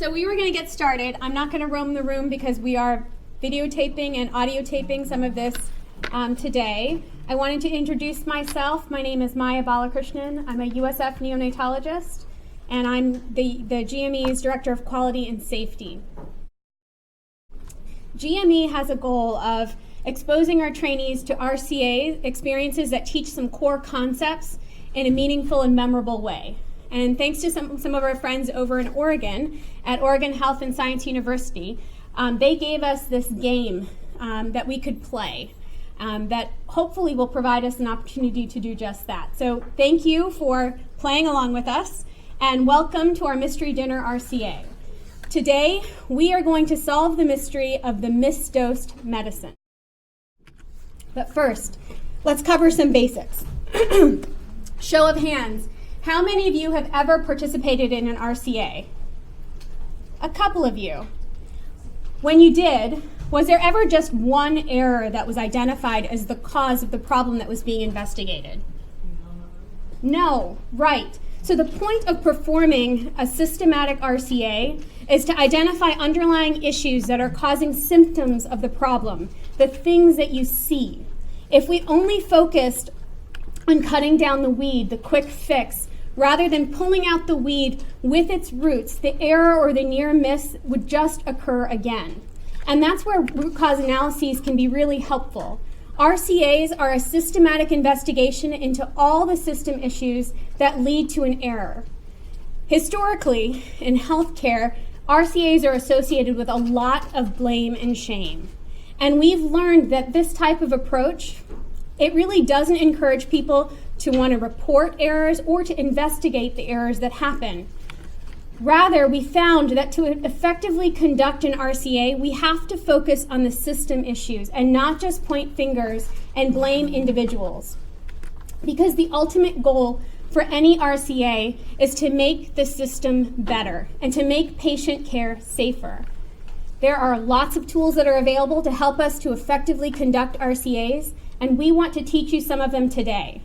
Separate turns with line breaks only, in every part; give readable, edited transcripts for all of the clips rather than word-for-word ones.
So we were going to get started. I'm not going to roam the room because we are videotaping and audio taping some of this today. I wanted to introduce myself. My name is Maya Balakrishnan. I'm a USF neonatologist, and I'm the GME's Director of Quality and Safety. GME has a goal of exposing our trainees to RCA experiences that teach some core concepts in a meaningful and memorable way. And thanks to some of our friends over in Oregon, at Oregon Health and Science University, they gave us this game that we could play that hopefully will provide us an opportunity to do just that. So thank you for playing along with us, and welcome to our Mystery Dinner RCA. Today, we are going to solve the mystery of the misdosed medicine. But first, let's cover some basics. Show of hands. How many of you have ever participated in an RCA? A couple of you. When you did, was there ever just one error that was identified as the cause of the problem that was being investigated? No, right. So the point of performing a systematic RCA is to identify underlying issues that are causing symptoms of the problem, the things that you see. If we only focused on cutting down the weed, the quick fix, rather than pulling out the weed with its roots, the error or the near miss would just occur again. And that's where root cause analyses can be really helpful. RCAs are a systematic investigation into all the system issues that lead to an error. Historically, in healthcare, RCAs are associated with a lot of blame and shame. And we've learned that this type of approach, it really doesn't encourage people to want to report errors or to investigate the errors that happen. Rather, we found that to effectively conduct an RCA, we have to focus on the system issues and not just point fingers and blame individuals. Because the ultimate goal for any RCA is to make the system better and to make patient care safer. There are lots of tools that are available to help us to effectively conduct RCAs, and we want to teach you some of them today.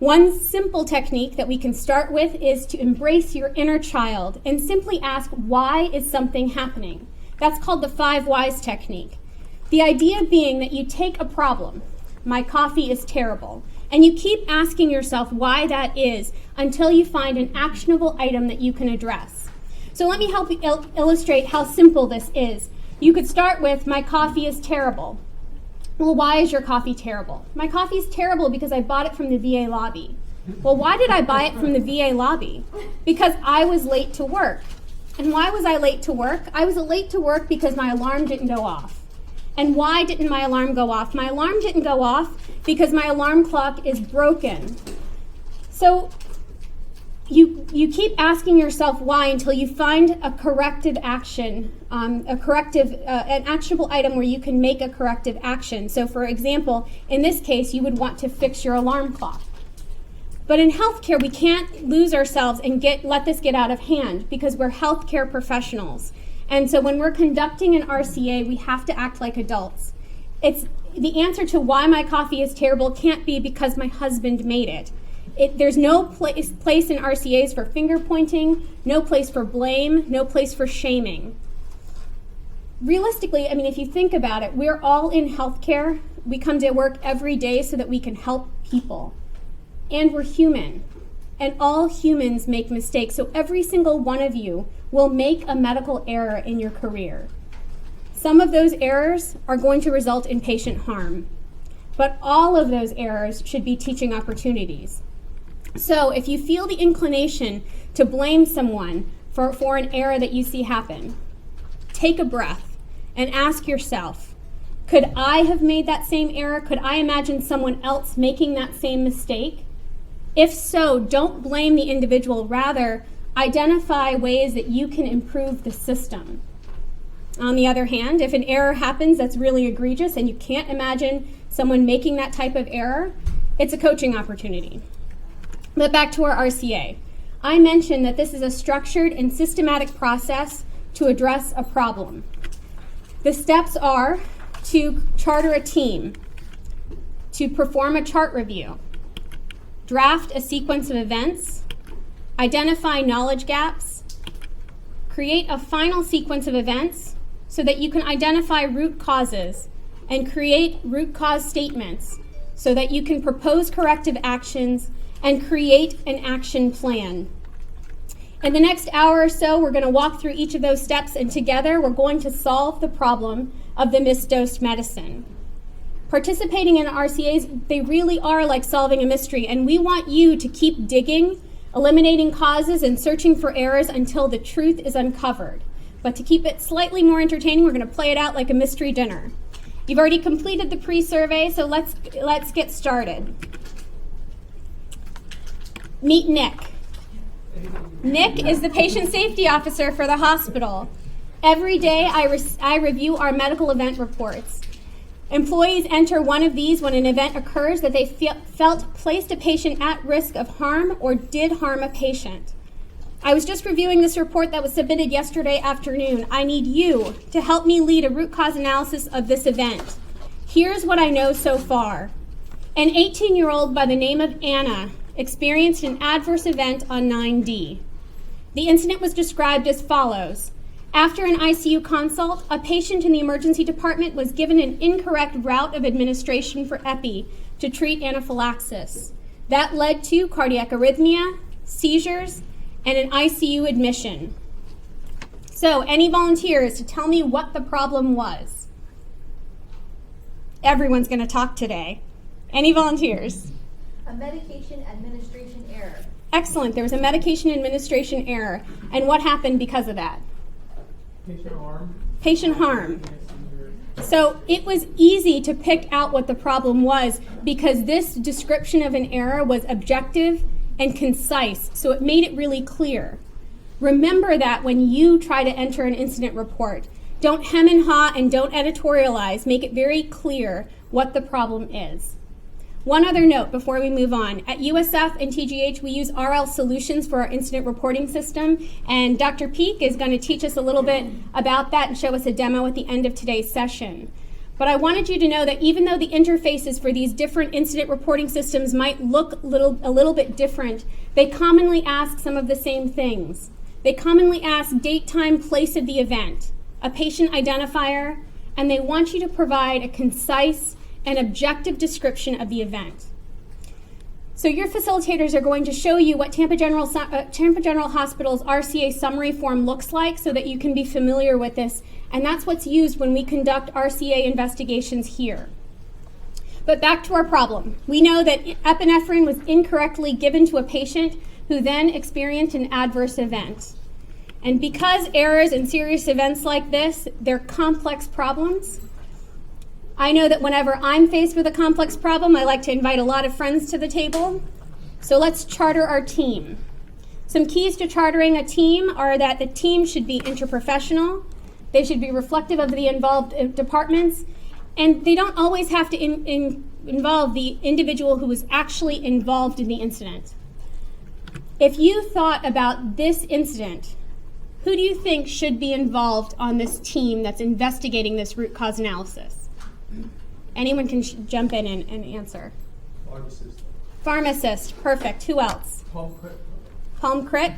One simple technique that we can start with is to embrace your inner child and simply ask, why is something happening? That's called the 5 whys technique. The idea being that you take a problem, my coffee is terrible, and you keep asking yourself why that is until you find an actionable item that you can address. So let me help you illustrate how simple this is. You could start with, my coffee is terrible. Well, why is your coffee terrible? My coffee is terrible because I bought it from the VA lobby. Well, why did I buy it from the VA lobby? Because I was late to work. And why was I late to work? I was late to work because my alarm didn't go off. And why didn't my alarm go off? My alarm didn't go off because my alarm clock is broken. So you keep asking yourself why until you find a corrective action, an actionable item where you can make a corrective action. So for example, in this case, you would want to fix your alarm clock. But in healthcare, we can't lose ourselves and let this get out of hand because we're healthcare professionals. And so when we're conducting an RCA, we have to act like adults. The answer to why my coffee is terrible can't be because my husband made it. There's no place in RCAs for finger pointing, no place for blame, no place for shaming. Realistically, if you think about it, we're all in healthcare. We come to work every day so that we can help people. And we're human. And all humans make mistakes. So every single one of you will make a medical error in your career. Some of those errors are going to result in patient harm. But all of those errors should be teaching opportunities. So if you feel the inclination to blame someone for an error that you see happen, take a breath and ask yourself, could I have made that same error? Could I imagine someone else making that same mistake? If so, don't blame the individual. Rather, identify ways that you can improve the system. On the other hand, if an error happens that's really egregious and you can't imagine someone making that type of error, it's a coaching opportunity. But back to our RCA. I mentioned that this is a structured and systematic process to address a problem. The steps are to charter a team, to perform a chart review, draft a sequence of events, identify knowledge gaps, create a final sequence of events so that you can identify root causes and create root cause statements so that you can propose corrective actions and create an action plan. In the next hour or so, we're going to walk through each of those steps, and together we're going to solve the problem of the misdosed medicine. Participating in RCAs, they really are like solving a mystery, and we want you to keep digging, eliminating causes, and searching for errors until the truth is uncovered. But to keep it slightly more entertaining, we're going to play it out like a mystery dinner. You've already completed the pre-survey, so let's get started. Meet Nick. Nick is the patient safety officer for the hospital. Every day I review our medical event reports. Employees enter one of these when an event occurs that they felt placed a patient at risk of harm or did harm a patient. I was just reviewing this report that was submitted yesterday afternoon. I need you to help me lead a root cause analysis of this event. Here's what I know so far. An 18-year-old by the name of Anna experienced an adverse event on 9D. The incident was described as follows. After an ICU consult, a patient in the emergency department was given an incorrect route of administration for epi to treat anaphylaxis. That led to cardiac arrhythmia, seizures, and an ICU admission. So, any volunteers to tell me what the problem was? Everyone's going to talk today. Any volunteers?
A medication administration error.
Excellent. There was a medication administration error. And what happened because of that?
Patient harm.
Patient harm. So it was easy to pick out what the problem was because this description of an error was objective and concise, so it made it really clear. Remember that when you try to enter an incident report. Don't hem and haw and don't editorialize. Make it very clear what the problem is. One other note before we move on. At USF and TGH, we use RL Solutions for our incident reporting system, and Dr. Peak is going to teach us a little bit about that and show us a demo at the end of today's session. But I wanted you to know that even though the interfaces for these different incident reporting systems might look a little bit different, they commonly ask some of the same things. They commonly ask date, time, place of the event, a patient identifier, and they want you to provide a concise and objective description of the event. So your facilitators are going to show you what Tampa General Hospital's RCA summary form looks like so that you can be familiar with this, and that's what's used when we conduct RCA investigations here. But back to our problem. We know that epinephrine was incorrectly given to a patient who then experienced an adverse event. And because errors and serious events like this, they're complex problems, I know that whenever I'm faced with a complex problem, I like to invite a lot of friends to the table. So let's charter our team. Some keys to chartering a team are that the team should be interprofessional, they should be reflective of the involved departments, and they don't always have to involve the individual who was actually involved in the incident. If you thought about this incident, who do you think should be involved on this team that's investigating this root cause analysis? Anyone can jump in and answer.
Pharmacist.
Pharmacist, perfect. Who else?
Palm crit.
Palm crit.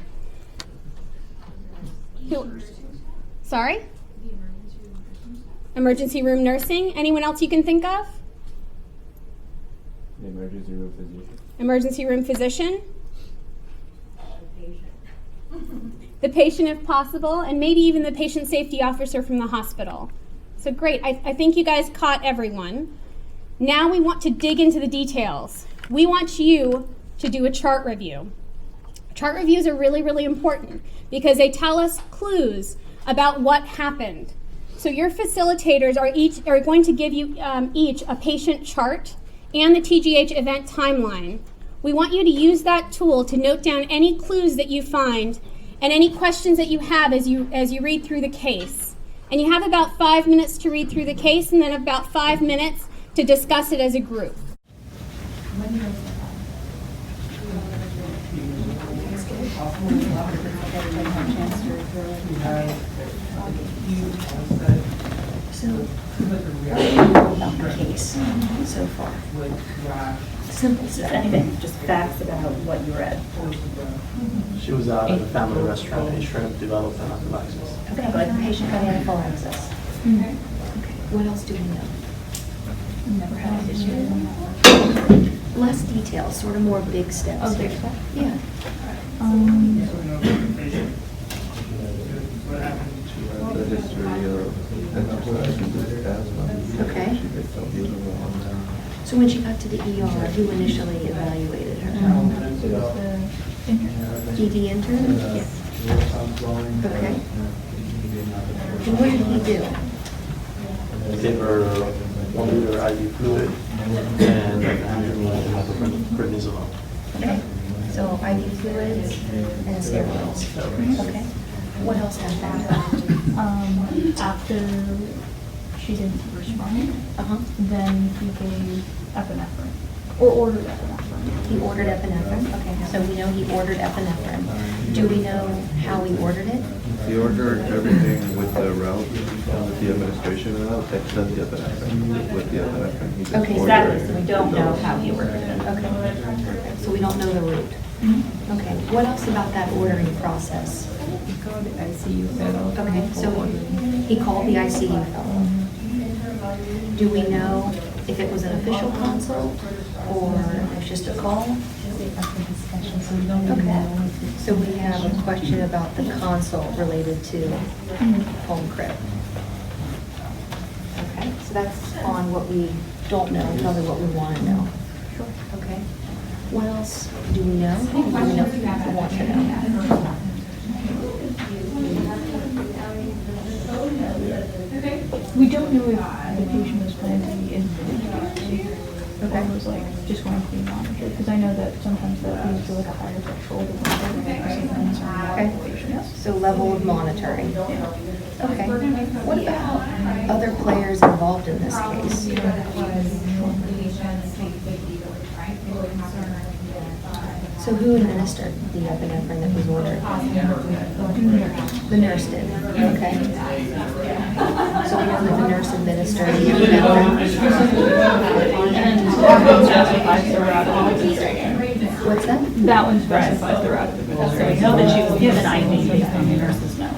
Who? Sorry? Emergency room nursing. Anyone else you can think of?
The emergency room physician.
Emergency room physician. The patient if possible, and maybe even the patient safety officer from the hospital. So great, I think you guys caught everyone. Now we want to dig into the details. We want you to do a chart review. Chart reviews are really, really important because they tell us clues about what happened. So your facilitators are going to give you each a patient chart and the TGH event timeline. We want you to use that tool to note down any clues that you find and any questions that you have as you read through the case. And you have about 5 minutes to read through the case and then about 5 minutes to discuss it as a group.
So, what do you know about the case so far?
Simple stuff, anything, just facts about what you read.
She was out at a family restaurant. A shrimp developed anaphylaxis.
Okay, but patient got anaphylaxis. Okay, what else do we know? Never had a history. Less details, sort of more big steps.
Oh, big
here.
steps?
Yeah.
The history of asthma.
Okay.
She picked up the other one.
So when she got to the ER, who initially evaluated her?
It was the intern.
ED intern?
Yes.
Okay. And what did he do?
I gave her 1 liter IV fluid and 100 milligrams of prednisolone.
Okay. So IV fluids and steroids. Okay. What else happened?
After she didn't respond,
Uh-huh.
then he gave epinephrine, or ordered epinephrine.
He ordered epinephrine. Okay. So we know he ordered epinephrine. Do we know how he ordered it?
He ordered everything with the route, with the administration route, except the epinephrine. With the epinephrine, he just
Okay,
ordered.
exactly.
So we don't know how he ordered it.
Okay. So we don't know the route. Okay. What else about that ordering process?
ICU fellow.
Okay, so he called the ICU fellow. Do we know if it was an official consult or it was just a call? Okay, so we have a question about the consult related to home crib. Okay, so that's on what we don't know, probably what we want to know. Okay. What else do we know? Do we know want to know?
We don't know if the patient was planned to be intubated or was like just going to be monitored, because I know that sometimes that leads to like a higher threshold of sometimes
Okay.
patients.
So level of monitoring. Okay. What about other players involved in this case? So who administered the epinephrine that was ordered? The nurse did. Okay. So we know that the nurse administered the epinephrine. What's that?
That one specifies the route of administration.
So we know that she was given IV based on the nurse's note.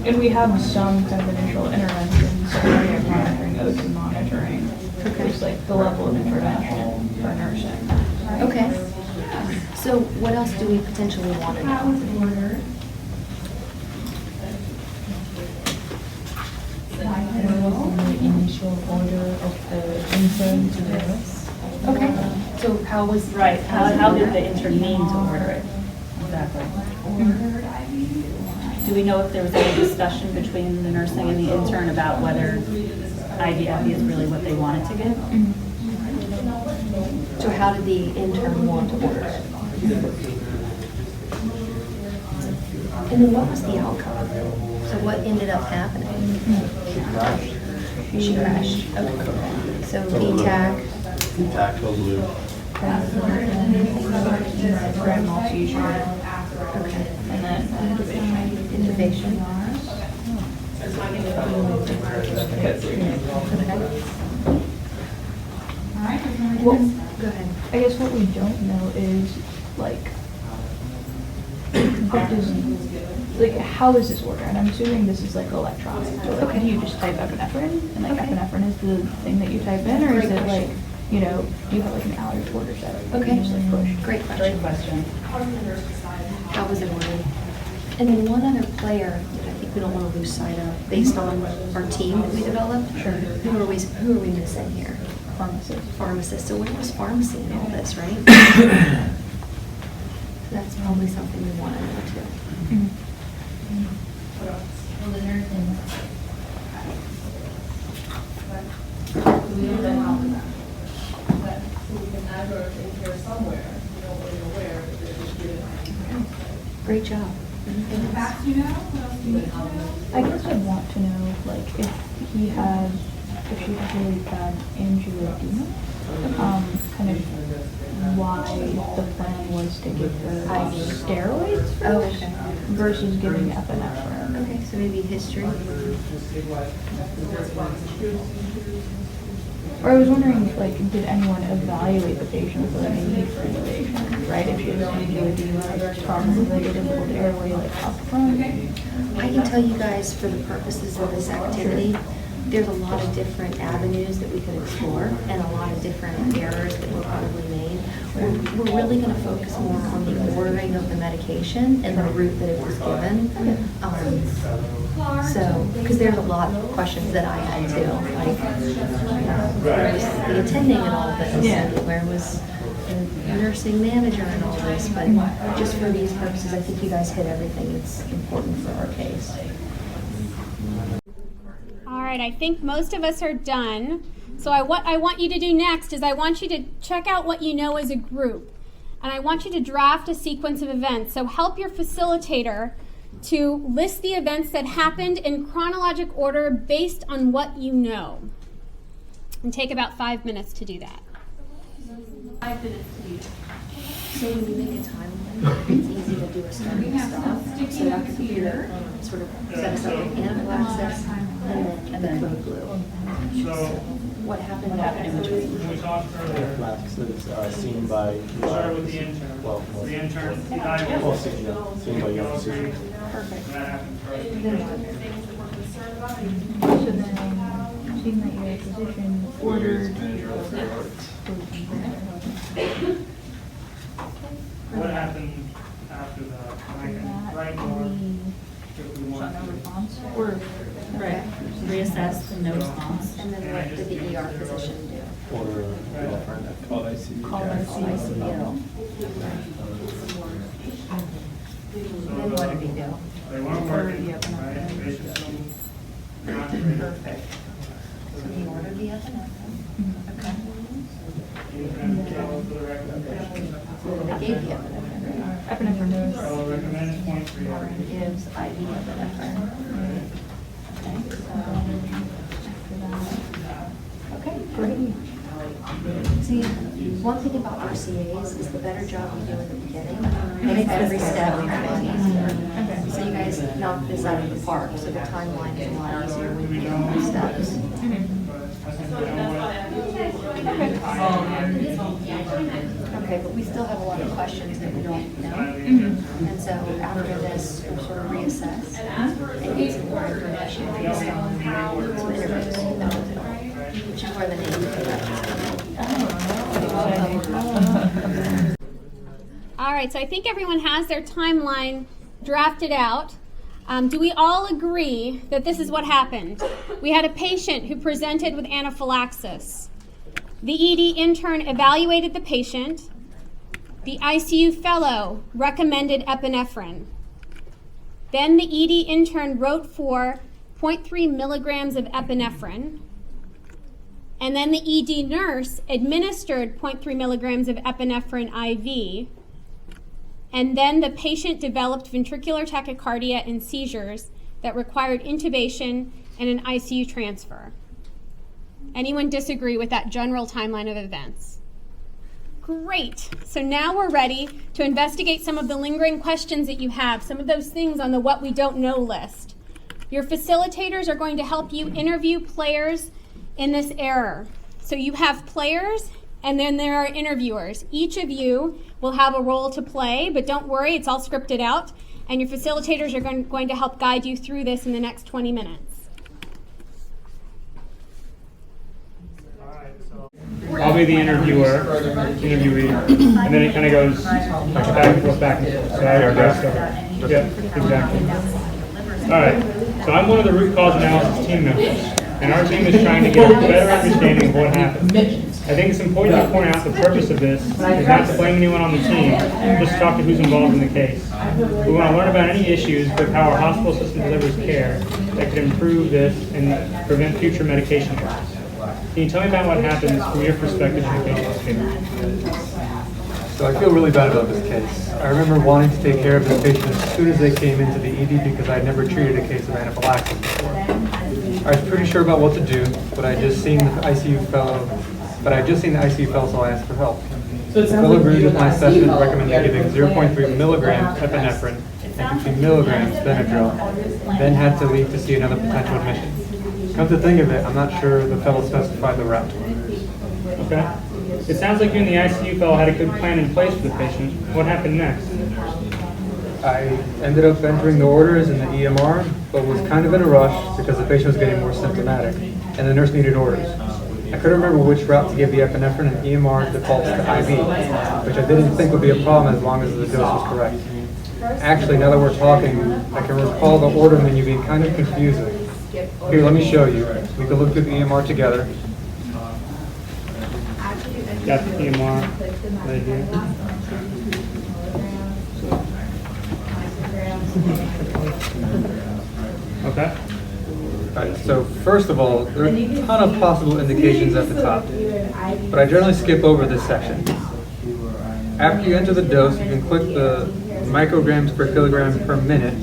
And we have some kind of initial interventions, so cardiac monitoring, OT monitoring, just like the level of intervention for nursing.
Okay. So what else do we potentially want to know?
Initial order of the intern to the nurse.
Okay. So how was,
Right, how did the intern mean to order it? Exactly. Do we know if there was any discussion between the nursing and the intern about whether IVF is really what they wanted to give?
so how did the intern want to order it? And then what was the outcome? So what ended up happening? She crashed. Okay. So VTAC.
VTAC, no blue.
Grand mal seizure,
Okay.
and then
Intubation.
Well,
Go ahead.
I guess what we don't know is like, what does, like, how is this ordered? And I'm assuming this is like electronic. So like, do you just type epinephrine, and like
Okay.
epinephrine is the thing that you type in, or is it like, you know, do you have like an allergy order set?
Okay.
You just like push.
Great question.
Great question.
How was it ordered? And then one other player that I think we don't want to lose sight of, based on our team that we developed.
Sure.
Who are we missing here?
Pharmacist.
Pharmacist. So where was pharmacy in all this, right? That's probably something we want to know too.
We don't know how to that. But we can add her in here somewhere, you know, where you're aware, but they're just giving.
Great job.
Facts you know? What else do you need to know?
I guess I'd want to know, like, if she had really bad angioedema, kind of why the plan was to give her steroids
Oh,
first
okay.
versus giving epinephrine.
Okay, so maybe history.
Or I was wondering, like, did anyone evaluate the patient for any need for intubation, right? If she has angioedema, probably like a difficult airway, like up front.
I can tell you guys, for the purposes of this activity, there's a lot of different avenues that we could explore and a lot of different errors that were probably made. We're really going to focus more on the ordering of the medication and the route that it was given. So, because there's a lot of questions that I had too, like, where was the attending and all this, and where was the nursing manager and all this, but just for these purposes, I think you guys hit everything that's important for our case.
All right, I think most of us are done. So what I want you to do next is I want you to check out what you know as a group. And I want you to draft a sequence of events. So help your facilitator to list the events that happened in chronologic order based on what you know. And take about 5 minutes to do that.
5 minutes to do that.
So when you make a timeline, it's easy to do a start and stop. So that could be sort of set us up with anaphylaxis and then code blue. So what happened in between?
Anaphylaxis seen by
Start with the intern.
well,
The intern,
seen by your physician.
Perfect.
So then, seeing that your physician ordered
What happened after that? I can write more if we want to.
response, or
Right. Reassess and no response.
And then what did the ER physician do?
Or call ICU.
Call ICU. Then what did he do?
They weren't working, right? Patient still not ready.
Perfect. So he ordered the epinephrine. Okay.
And follow the recommendation.
They gave the epinephrine.
So recommended 0.3.
Warren gives IV epinephrine. Okay, so after that. Okay, great. See, one thing about RCAs is the better job you do in the beginning, it makes every step a lot easier. So you guys knock this out of the park, so the timeline is a lot easier when you get all the steps. Okay, but we still have a lot of questions that we don't know. And so after this, we'll sort of reassess and get some more information based on some interviews that we'll do, which is where the name
All right, so I think everyone has their timeline drafted out. Do we all agree that this is what happened? We had a patient who presented with anaphylaxis. The ED intern evaluated the patient. The ICU fellow recommended epinephrine. Then the ED intern wrote for 0.3 milligrams of epinephrine. And then the ED nurse administered 0.3 milligrams of epinephrine IV. And then the patient developed ventricular tachycardia and seizures that required intubation and an ICU transfer. Anyone disagree with that general timeline of events? Great. So now we're ready to investigate some of the lingering questions that you have, some of those things on the what we don't know list. Your facilitators are going to help you interview players in this error. So you have players and then there are interviewers. Each of you will have a role to play, but don't worry, it's all scripted out. And your facilitators are going to help guide you through this in the next 20 minutes.
I'll be the interviewee, and then it kind of goes back and forth, back and forth. So I go. Yep, exactly. All right, so I'm one of the root cause analysis team members, and our team is trying to get a better understanding of what happened. I think it's important to point out the purpose of this is not to blame anyone on the team, just to talk to who's involved in the case. We want to learn about any issues with how our hospital system delivers care that could improve this and prevent future medication errors. Can you tell me about what happens from your perspective in the patient's care?
So I feel really bad about this case. I remember wanting to take care of this patient as soon as they came into the ED because I'd never treated a case of anaphylaxis before. I was pretty sure about what to do, but I just seen the ICU fellow, so I asked for help. The fellow agreed with my assessment and recommended giving 0.3 milligrams epinephrine and 50 milligrams Benadryl, then had to leave to see another potential admission. Come to think of it, I'm not sure the fellow specified the route.
Okay. It sounds like you and the ICU fellow had a good plan in place for the patient. What happened next?
I ended up entering the orders in the EMR, but was kind of in a rush because the patient was getting more symptomatic, and the nurse needed orders. I couldn't remember which route to give the epinephrine, and EMR defaults to IV, which I didn't think would be a problem as long as the dose was correct. Actually, now that we're talking, I can recall the order menu being kind of confusing. Here, let me show you. We can look through the EMR together.
Got the EMR right here. Okay.
Alright, so first of all, there are a ton of possible indications at the top, but I generally skip over this section. After you enter the dose, you can click the micrograms per kilogram per minute.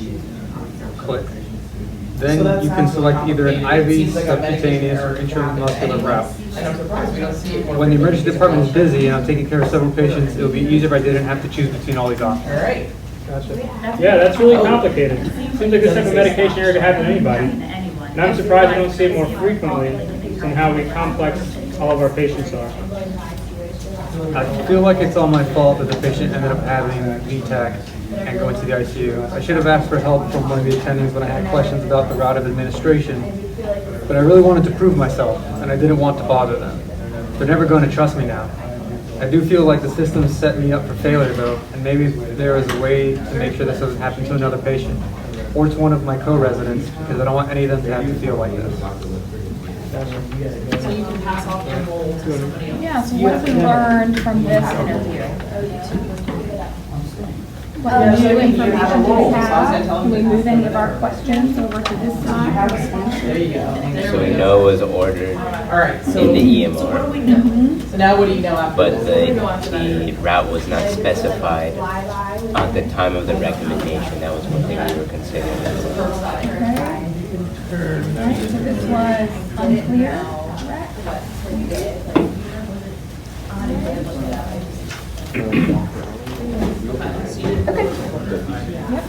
Click. Then you can select either an IV, subcutaneous, or intramuscular route. When the emergency department is busy and I'm taking care of several patients, it would be easier if I didn't have to choose between all these options.
Alright.
Gotcha.
Yeah, that's really complicated. Seems like this type of medication error could happen to anybody. And I'm surprised we don't see it more frequently in how complex all of our patients are.
I feel like it's all my fault that the patient ended up having VTAC and going to the ICU. I should have asked for help from one of the attendings when I had questions about the route of administration, but I really wanted to prove myself, and I didn't want to bother them. They're never going to trust me now. I do feel like the system set me up for failure, though, and maybe there is a way to make sure this doesn't happen to another patient, or to one of my co-residents, because I don't want any of them to have to feel like this.
So you can pass off your role to somebody else.
Yeah, so what have we learned from this interview? What new information do we have? Can we move any of our questions over to this side?
There you go.
So we know it was ordered
Alright, so.
in the
So what do
EMR,
we know? So now what do you know after
but
this? What do we know after that?
the route was not specified at the time of the recommendation. That was one thing we were considering.
Okay. Alright, so this was unclear, Okay. Yep.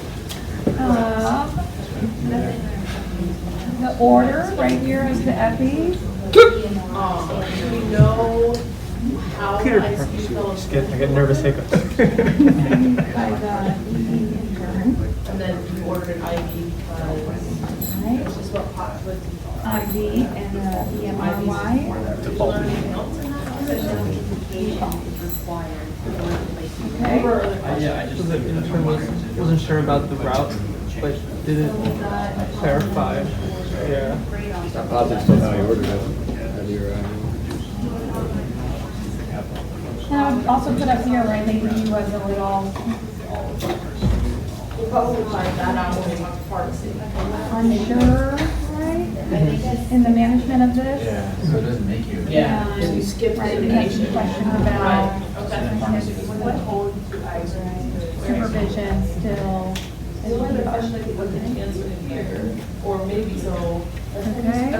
The order right here is the epi.
Do we know how
Peter,
ICU fellows?
I get nervous hiccups.
By the intern.
And then you ordered an IV because,
Right.
which is what pot would default.
IV and EMRY. Okay.
Yeah, I just wasn't sure about the route, but didn't clarify. Yeah.
I'm positive still how you ordered it.
And I would also put up here, right, maybe you as a little
We'll probably find that out when we talk to pharmacy.
unsure, right? In the management of this.
So it doesn't make you.
Yeah, if you skip the
Right, we have some
indication.
questions about
Okay.
supervision still.
And one other question I think we can answer in here, or maybe so.
Okay.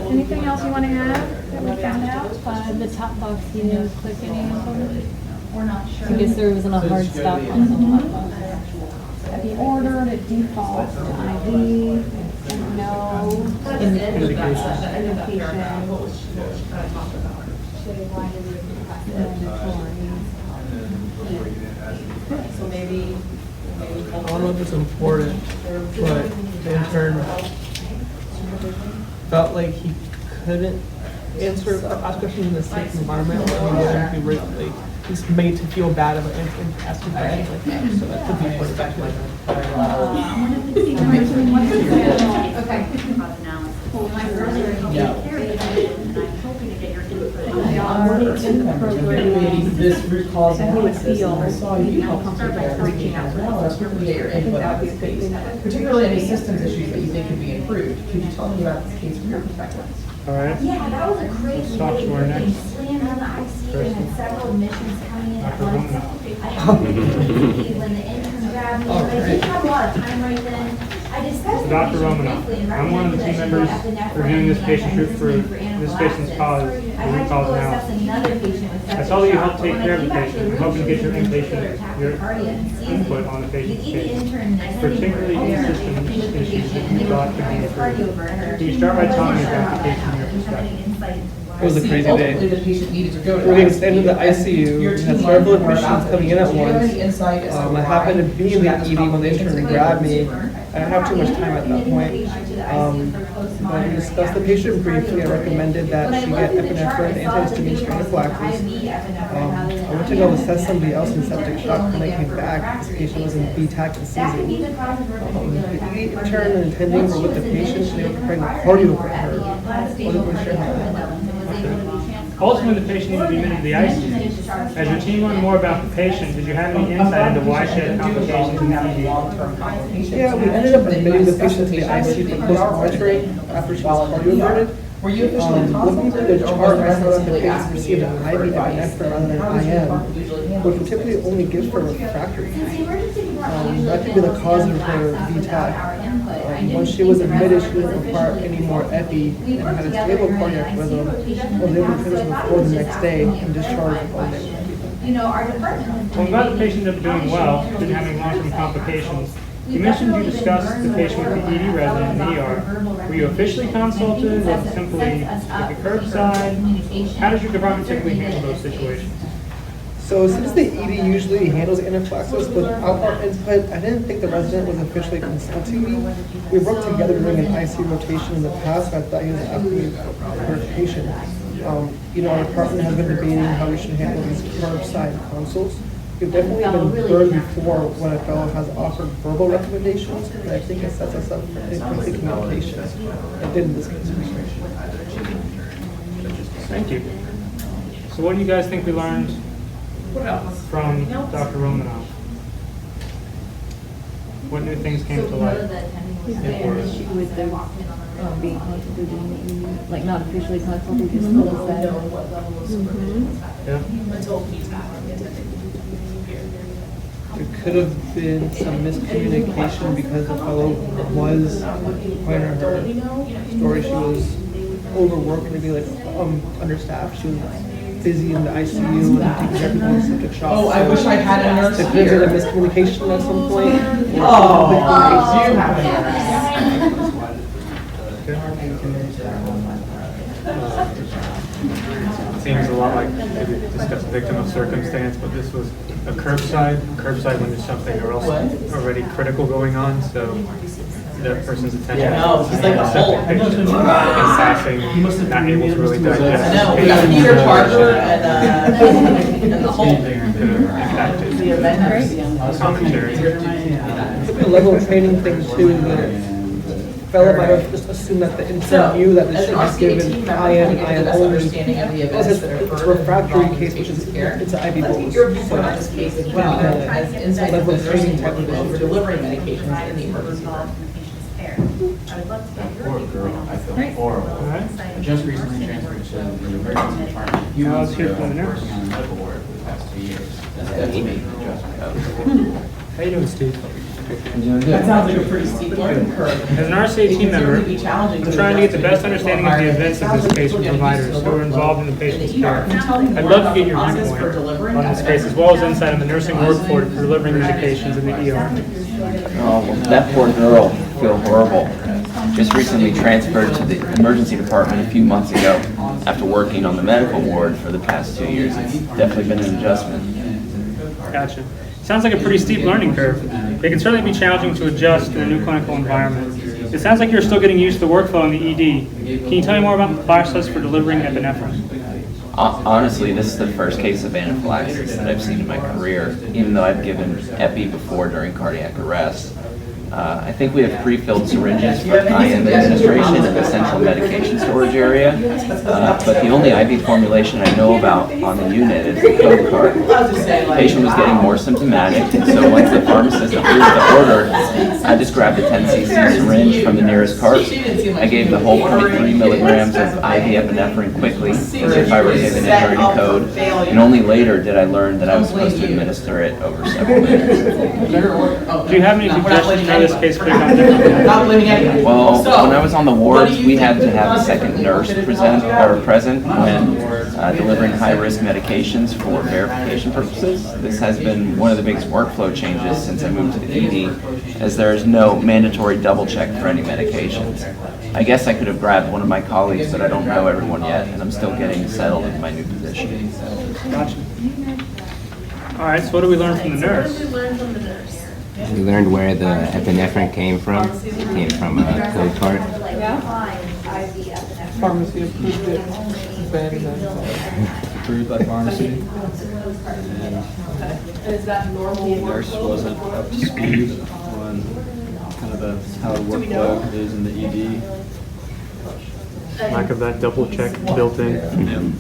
Anything else you want to add that we found out?
The top box, you know, click any of them?
We're not sure.
I guess there wasn't a hard stop on the top box.
The order, the default to IV, and no
Indication.
indication.
What was she kind of talking about? So maybe.
I don't know if it's important, but the intern felt like he couldn't answer or ask questions in a safe environment, or he wouldn't be like he's made to feel bad about asking questions like that. So that could be part of that.
This root cause analysis, and I saw you help reaching out to us, get your input on this case, particularly any systems issues that you think could be improved. Could you tell me about this case from your perspective?
All right.
Yeah, that was a crazy
Let's talk to our
day. They
next
slammed on the ICU and had several admissions coming in at
Dr.
once.
Romano.
I had to leave when the intern grabbed me, but I didn't have a lot of time right then. I discussed the
Dr.
patient
Romano,
briefly and
I'm one of the team members reviewing this patient's route for this patient's cause,
I
the
had
root
to
cause
go assess
analysis.
another patient with
I
septic
saw that you
shock,
helped
but
take
when
care
I
of the
came back to
patient,
the
hoping to get your
room, they were
inpatient
tachycardia and seizing.
input on the patient's
The ED
case,
intern and attending
particularly
were there,
systems
and they looked at the
issues
patient
that
and
you
they were
thought could be
trying to
improved.
cardio over her.
Can you start by
I
telling me
wasn't sure
about the
how
case
that
from your
happened, having
perspective?
insight into why
was a crazy
Ultimately,
day.
the patient needed to go to
We're getting
ICU.
sent into the ICU, we had several admissions coming in at
Do you have
once.
any insight as to
I happened to be in the
that
ED when the intern grabbed me. I didn't have too much time at that point. But we discussed the patient briefly. I recommended that she get epinephrine, antihistamines, for anaphylaxis. I went to go assess somebody else in septic shock. When I came back, this patient was in VTAC and seizing. The intern and attending were with the patient, and they were preparing the cardio for her. Wasn't really sure how that happened.
Ultimately, the patient needed to be admitted to the ICU. As your team learned more about the patient, did you have any insight into why she had complications in the ED?
Yeah, we ended up admitting the patient to the ICU for close monitoring after she was cardioverted.
Were you officially
Looking through the
consulted, or
chart,
was
I saw that the
the
patient received an IV epinephrine rather than an IM, which we typically only give for refractory. That could be the cause of her VTAC. Once she was admitted, she didn't require any more epi and had a stable cardiac rhythm. Was able to finish before the next day and discharged the following day.
Well, I'm glad the patient ended up doing well, didn't have any long-term complications. You mentioned you discussed the patient with the ED resident in the ER. Were you officially consulted? Was it simply like a curbside? How does your department typically handle those situations?
So since the ED usually handles anaphylaxis without our input, I didn't think the resident was officially consulting me. We worked together during an ICU rotation in the past, so I thought he was asking me for a patient. Our department has been debating how we should handle these curbside consults. We've definitely been burned before when a fellow has offered verbal recommendations, and I think it sets us up for incomplete communication. It did in this case.
Thank you. So what do you guys think we learned from Dr. Romanoff? What new things came to light?
Is there an issue with the being consulted in the ED, like not officially consulted, just close that?
Yeah.
There could have been some miscommunication because the fellow was pointing at her story. She was overworked, maybe like understaffed. She was busy in the ICU and taking care of people in septic shock.
Oh, I wish I had a nurse
There could have
here.
been a miscommunication at some point.
Oh, you have a nurse.
Seems a lot like maybe discussed victim of circumstance, but this was a curbside when there's something or else already critical going on, so that person's attention.
Yeah, no, he's like a whole.
Passing, not able to really digest.
I know, we got Peter Parker and the whole.
Impacted
The Avengers.
commentary.
The level of training thing too, the fellow might have just assumed that the intern knew that this
as
should
an
be
RCA
given
team member,
IM,
I get the best
only.
understanding of the events
It's
that
a
occurred.
refractory case, which is, it's an IV
Let's
bolus.
get your viewpoint on this case as well, as insight into the nursing workflow for delivering medications in the emergency room.
Poor girl, I feel horrible. I just recently transferred to the emergency department. A few
Now
months
let's hear
ago,
from the
I was
nurse.
working on the medical ward for the past 2 years. That's made an adjustment.
How you doing, Steve?
That sounds like a pretty steep learning curve.
As an RCA team member,
It can certainly be challenging
I'm
to
trying to get the
adjust
best understanding of the events of this case from providers who are involved in the patient's care. I'd love to get your viewpoint on this case, as well as insight on the nursing workforce for delivering medications in the ER.
Oh, well, that poor girl, I feel horrible. Just recently transferred to the emergency department a few months ago after working on the medical ward for the past 2 years. It's definitely been an adjustment.
Gotcha. Sounds like a pretty steep learning curve. It can certainly be challenging to adjust to a new clinical environment. It sounds like you're still getting used to the workflow in the ED. Can you tell me more about the process for delivering epinephrine?
Honestly, this is the first case of anaphylaxis that I've seen in my career, even though I've given epi before during cardiac arrest. I think we have pre-filled syringes for IM administration in the central medication storage area, but the only IV formulation I know about on the unit is the code card. The patient was getting more symptomatic, and so once the pharmacist approved the order, I just grabbed a 10 cc syringe from the nearest cart. I gave the whole 0.3 milligrams of IV epinephrine quickly, as if I were given it during a code, and only later did I learn that I was supposed to administer it over several minutes.
Do you have any suggestions how this case could have gone differently?
Not blaming anyone.
Well, when I was on the wards, we had to have a second nurse present when delivering high-risk medications for verification purposes. This has been one of the biggest workflow changes since I moved to the ED, as there there's no mandatory double check for any medications. I guess I could have grabbed one of my colleagues, but I don't know everyone yet, and I'm still getting settled in my new position.
Gotcha. All right, so what do we learn from the nurse?
We learned where the epinephrine came from. It came from a code chart.
Pharmacy approved it.
Approved by pharmacy. And the nurse wasn't up to speed on kind of how the workflow is in the ED.
Lack of that double check built in.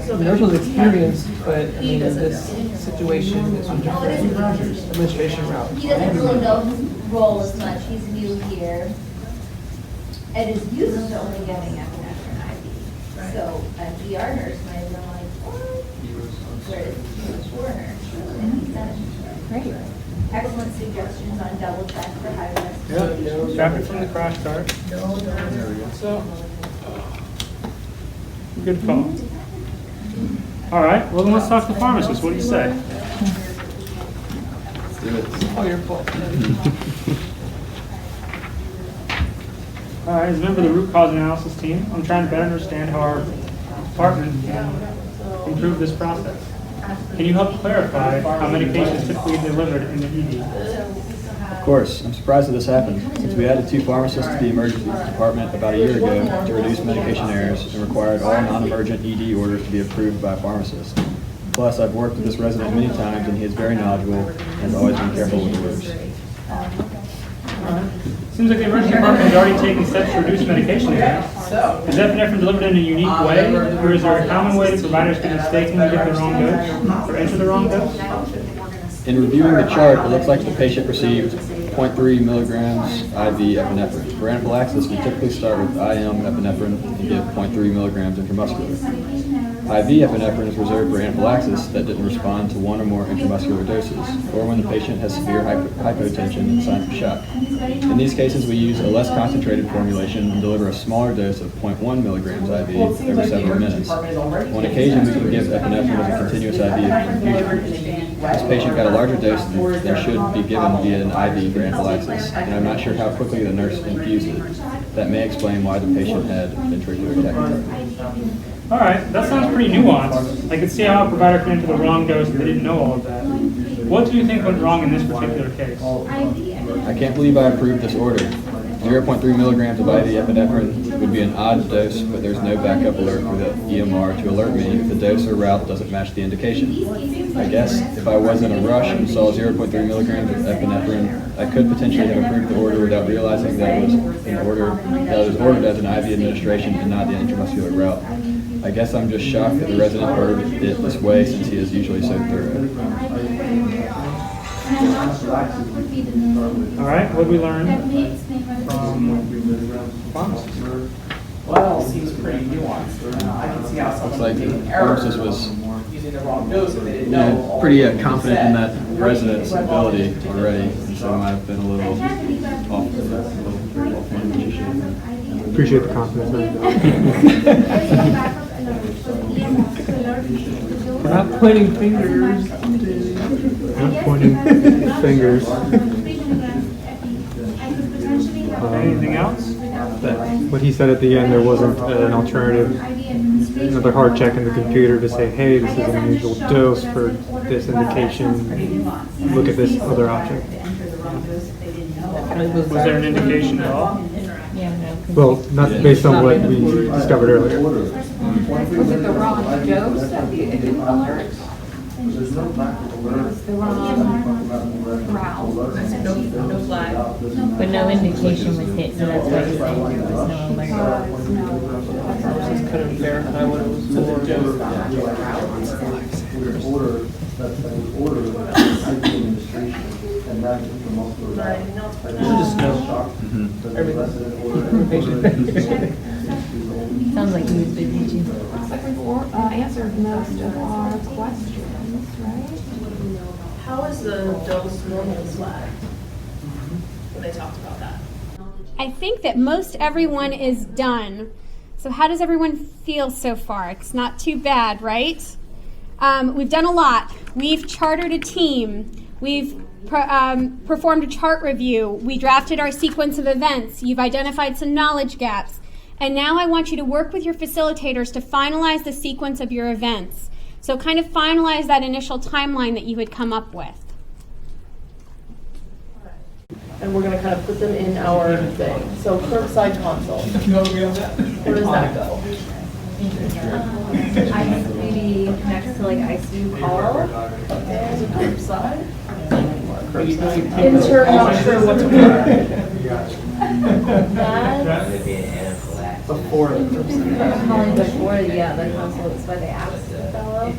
The nurse was experienced, but I mean, in this situation, it's a different administration route.
He doesn't really know his role as much. He's new here. And is used to only getting epinephrine IV. So a ER nurse might have been like, what? Whereas he was a foreigner. And he said, great. Excellent suggestions on double check for high risk.
Yeah, grab it from the crash cart. So, good call. All right, well then let's talk to the pharmacist. What do you say?
Let's do it.
It's all your fault.
All right, as a member of the root cause analysis team, I'm trying to better understand how our department can improve this process. Can you help clarify how medication is typically delivered in the ED?
Of course, I'm surprised that this happened, since we added 2 pharmacists to the emergency department about a year ago to reduce medication errors and required all non-emergent ED orders to be approved by a pharmacist. Plus, I've worked with this resident many times and he is very knowledgeable and has always been careful with orders.
Seems like the emergency department has already taken steps to reduce medication errors. Is epinephrine delivered in a unique way, or is there a common way that providers can mistakenly get the wrong dose or enter the wrong dose?
In reviewing the chart, it looks like the patient received 0.3 milligrams IV epinephrine. For anaphylaxis, we typically start with IM epinephrine and give 0.3 milligrams intramuscular. IV epinephrine is reserved for anaphylaxis that didn't respond to 1 or more intramuscular doses, or when the patient has severe hypotension and signs of shock. In these cases, we use a less concentrated formulation and deliver a smaller dose of 0.1 milligrams IV over several minutes. On occasion, we can give epinephrine as a continuous IV infusion. This patient got a larger dose than should be given via an IV for anaphylaxis, and I'm not sure how quickly the nurse infused it. That may explain why the patient had ventricular tachycardia.
All right, that sounds pretty nuanced. I could see how a provider could enter the wrong dose if they didn't know all of that. What do you think went wrong in this particular case?
I can't believe I approved this order. 0.3 milligrams of IV epinephrine would be an odd dose, but there's no backup alert for the EMR to alert me if the dose or route doesn't match the indication. I guess if I was in a rush and saw 0.3 milligrams of epinephrine, I could potentially have approved the order without realizing that it was ordered as an IV administration and not the intramuscular route. I guess I'm just shocked that the resident ordered it this way since he is usually so thorough.
All right, what did we learn from pharmacists?
Well, it seems pretty nuanced. I can see how someone
Looks like
making
the
errors
pharmacist was
using the wrong dose if they didn't know.
pretty confident in that resident's ability already, so I might have been a little off the
Appreciate the confidence.
We're not pointing fingers.
Not pointing fingers.
Anything else?
That what he said at the end, there wasn't an alternative, another hard check in the computer to say, hey, this is an unusual dose for this indication. Look at this other option.
Was there an indication at all?
Well, not based on what we discovered earlier.
Was it the wrong dose that it didn't alert? It was the wrong route.
No flag.
But no indication was hit, so that's why he's saying there was no alert.
Just couldn't verify what it was for. Just know.
Sounds like he was busy too.
Looks like we've answered most of our questions, right?
How is the dose normally flagged? When they talked about that.
I think that most everyone is done. So how does everyone feel so far? It's not too bad, right? We've done a lot. We've chartered a team. We've performed a chart review. We drafted our sequence of events. You've identified some knowledge gaps. And now I want you to work with your facilitators to finalize the sequence of your events. So kind of finalize that initial timeline that you had come up with.
And we're gonna kind of put them in our thing. So curbside consult. Where does that go?
Maybe next to like ICU call.
Is it curbside? Intern, not sure what to put.
That's
Before the
calling before, yeah, the consult is why they asked the fellow.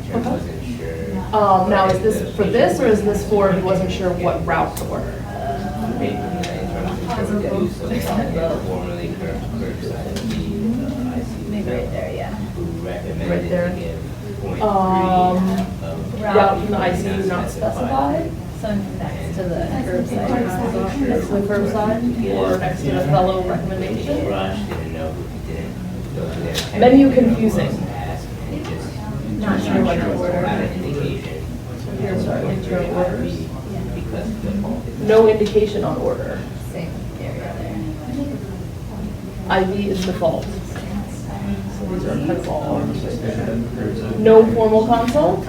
Now, is this for this, or is this for he wasn't sure what route to order?
Maybe right there, yeah.
Right there. Route from the ICU not specified?
So next to the curbside.
Next to the curbside, or next to the fellow recommendation? Menu confusing.
Not sure what to order.
Here's our internal orders. No indication on order.
Same area there.
IV is default. So these are kind of all. No formal consult?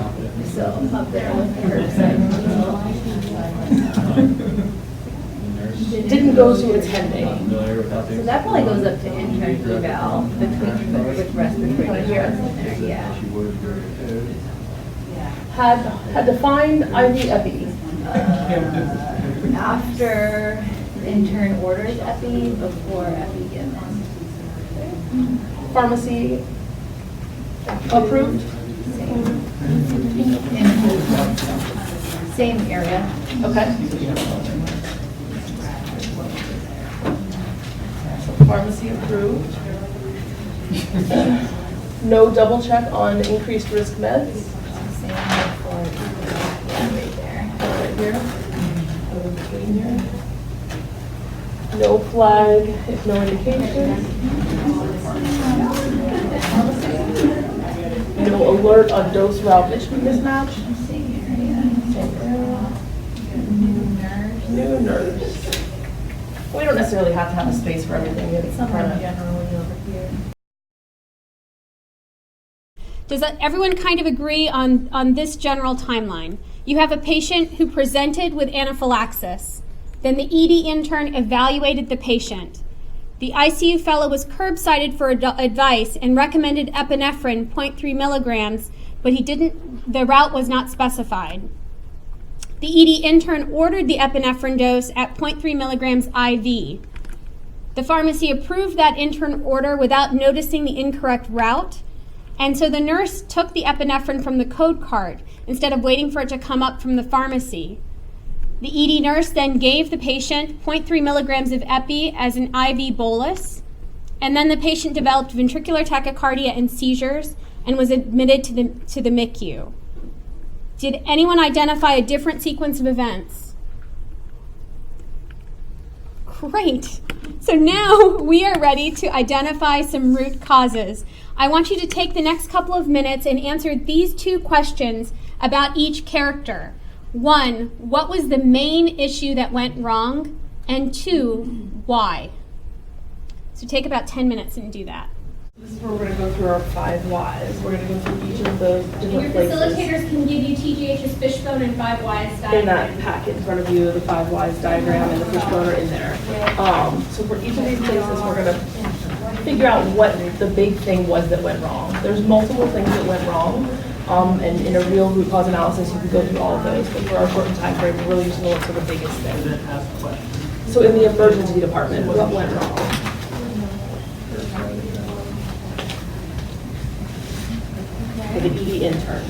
So up there with the curbside.
Didn't go to attending.
So that probably goes up to intern eval between with respiratory here in there, yeah.
Had defined IV epi.
After intern orders epi, before epi given.
Pharmacy approved?
Same area.
Okay. Pharmacy approved. No double check on increased risk meds?
Same before, yeah, right there.
Right here. Over between here. No flag, if no indication. No alert on dose route mismatch.
Same area.
Same area.
New nurse.
New nurse. We don't necessarily have to have a space for everything. It's
Somewhere
kind of
generally over here.
Does everyone kind of agree on this general timeline? You have a patient who presented with anaphylaxis. Then the ED intern evaluated the patient. The ICU fellow was curbsided for advice and recommended epinephrine 0.3 milligrams, but the route was not specified. The ED intern ordered the epinephrine dose at 0.3 milligrams IV. The pharmacy approved that intern order without noticing the incorrect route, and so the nurse took the epinephrine from the code card instead of waiting for it to come up from the pharmacy. The ED nurse then gave the patient 0.3 milligrams of epi as an IV bolus, and then the patient developed ventricular tachycardia and seizures and was admitted to the MICU. Did anyone identify a different sequence of events? Great. So now we are ready to identify some root causes. I want you to take the next couple of minutes and answer these two questions about each character. 1, what was the main issue that went wrong? And 2, why? So take about 10 minutes and do that.
This is where we're going to go through our 5 whys. We're going to go through each of those
And
different
your
places.
facilitators can give you TGH's fishbone and 5 whys diagram.
In that packet in front of you, the 5 whys diagram and the fishbone are in there. So for each of these places, we're going to figure out what the big thing was that went wrong. There's multiple things that went wrong. And in a real root cause analysis, you can go through all of those. But for our shortened time frame, we're really just going to look for the biggest thing. So in the emergency department, what went wrong? For the ED intern.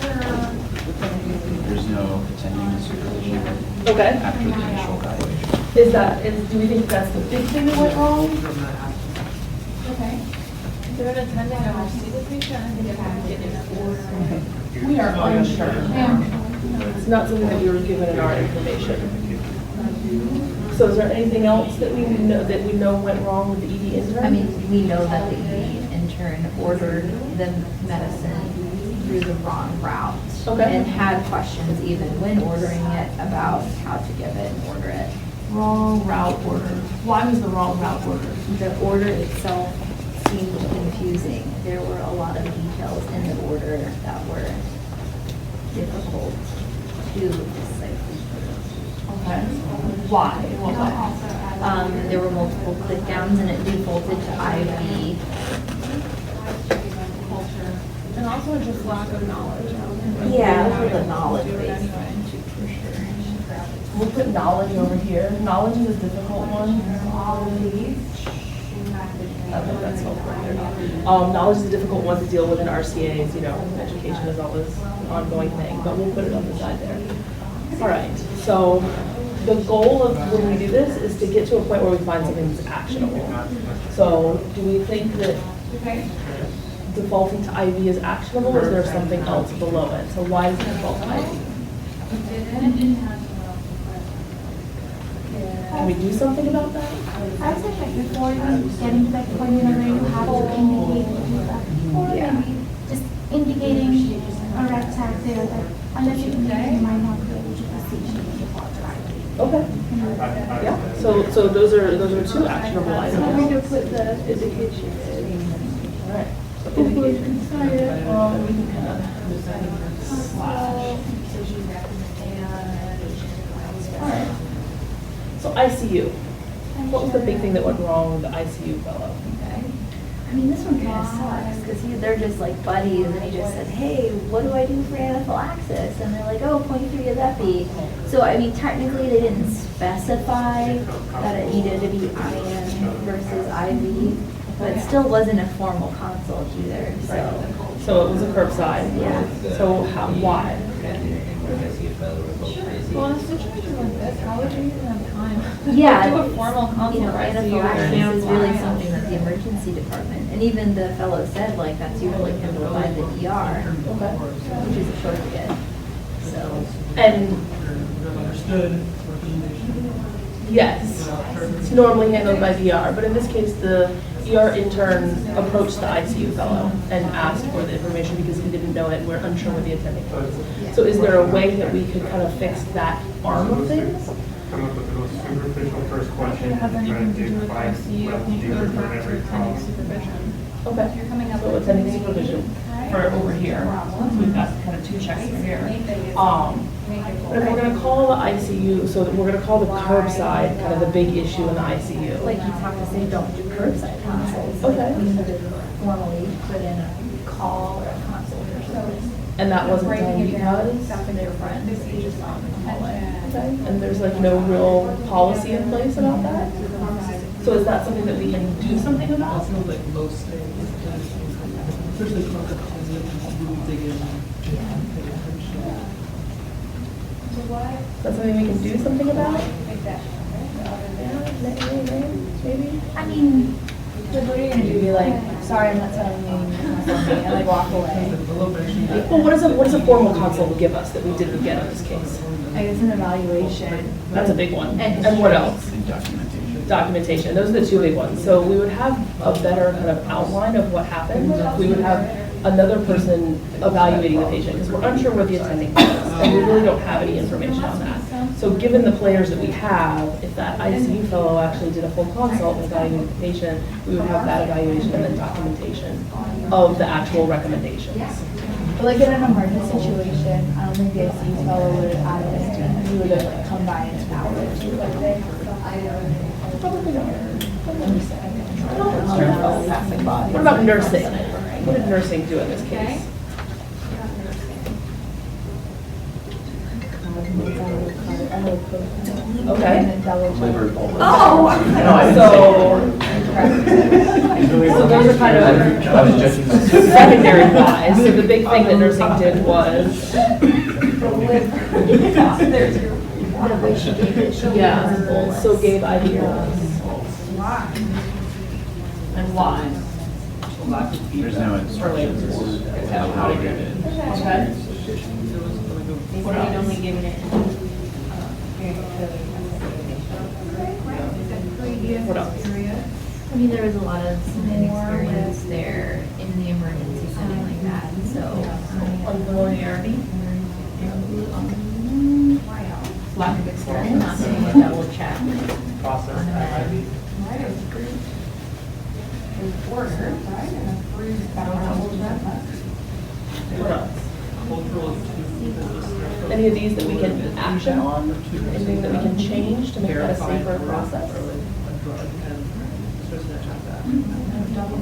There's no attending supervision
Okay.
after the initial evaluation.
Do we think that's the big thing that went wrong?
Okay. They're attending our seated patient, I think it had to get in.
We are unsure. It's not something that we were given in our information. So is there anything else that we know went wrong with the ED intern?
I mean, we know that the ED intern ordered the medicine through the wrong route.
Okay.
And had questions even when ordering it about how to give it and order it.
Wrong route order. Why was the wrong route order?
The order itself seemed confusing. There were a lot of details in the order that were difficult to decipher.
Okay. Why? What way?
There were multiple click downs and it defaulted to IV.
And also just lack of knowledge.
Yeah, it was a knowledge base.
We'll put knowledge over here. Knowledge is a difficult one. I think that's helpful here. Knowledge is a difficult one to deal with in RCAs. You know, education is always an ongoing thing, but we'll put it on the side there. All right. So the goal of when we do this is to get to a point where we find something that's actionable. So do we think that defaulting to IV is actionable, or is there something else below it? So why is it default to IV? Can we do something about that?
I would say like before even getting to that point, you have to indicate that before, maybe just indicating a red tag there that unless you indicate, you might not be able to proceed to the default drive.
Okay. Yeah. So those are two actionable items.
I'm going to put the indication in.
All right. So indication. We can kind of slash. All right. So ICU. What was the big thing that went wrong with the ICU fellow?
I mean, this one kind of sucks because they're just like buddies and he just said, hey, what do I do for anaphylaxis? And they're like, oh, 0.3 is epi. So, I mean, technically they didn't specify that it needed to be IM versus IV, but it still wasn't a formal consult either.
So it was a curbside.
Yeah.
So why?
Well, in a situation like this, how would you even have time?
Yeah,
Do a formal consult.
you know, anaphylaxis is really something that the emergency department, and even the fellow said, like, that's usually handled by the ER, which is a short get. So.
And yes, it's normally handled by the ER, but in this case, the ER intern approached the ICU fellow and asked for the information because he didn't know it. We're unsure what the attending was. So is there a way that we could kind of fix that arm of things?
Come up with the most superficial first question.
Have anything to do with ICU, I think it goes back to attending supervision.
Okay.
You're coming up
So
with
attending supervision for over here. So we've got kind of two checks over here. But if we're going to call the ICU, so that we're going to call the curbside kind of the big issue in the ICU.
Like you talked to say, don't do curbside consults.
Okay.
We need to formally put in a call or a consult or something.
And that wasn't done because?
After their friends, they just call it.
Okay. And there's like no real policy in place about that? So is that something that we can do something about? That's something we can do something about? Maybe?
I mean, what are you going to do? Be like, sorry, I'm not telling you, and like walk away.
Well, what does a formal consult give us that we didn't get in this case?
I guess an evaluation.
That's a big one. And what else? Documentation. Those are the two big ones. So we would have a better kind of outline of what happened. We would have another person evaluating the patient because we're unsure where the attending was, and we really don't have any information on that. So given the players that we have, if that ICU fellow actually did a full consult and evaluated the patient, we would have that evaluation and then documentation of the actual recommendations.
But like in an emergency situation, I don't think the ICU fellow would have added this. You would have like come by in an hour or two.
Probably not. What about nursing? What did nursing do in this case? Okay. So those are kind of secondary wise. So the big thing that nursing did was so gave IV bolus. And why?
There's no instructions on how to get it.
Okay.
What else? Only giving it.
What else?
I mean, there was a lot of experience there in the emergency setting like that, so.
Unfamiliarity? Lack of experience.
Not doing a double check.
Process.
What else? Any of these that we can action on? Anything that we can change to make that a safer process?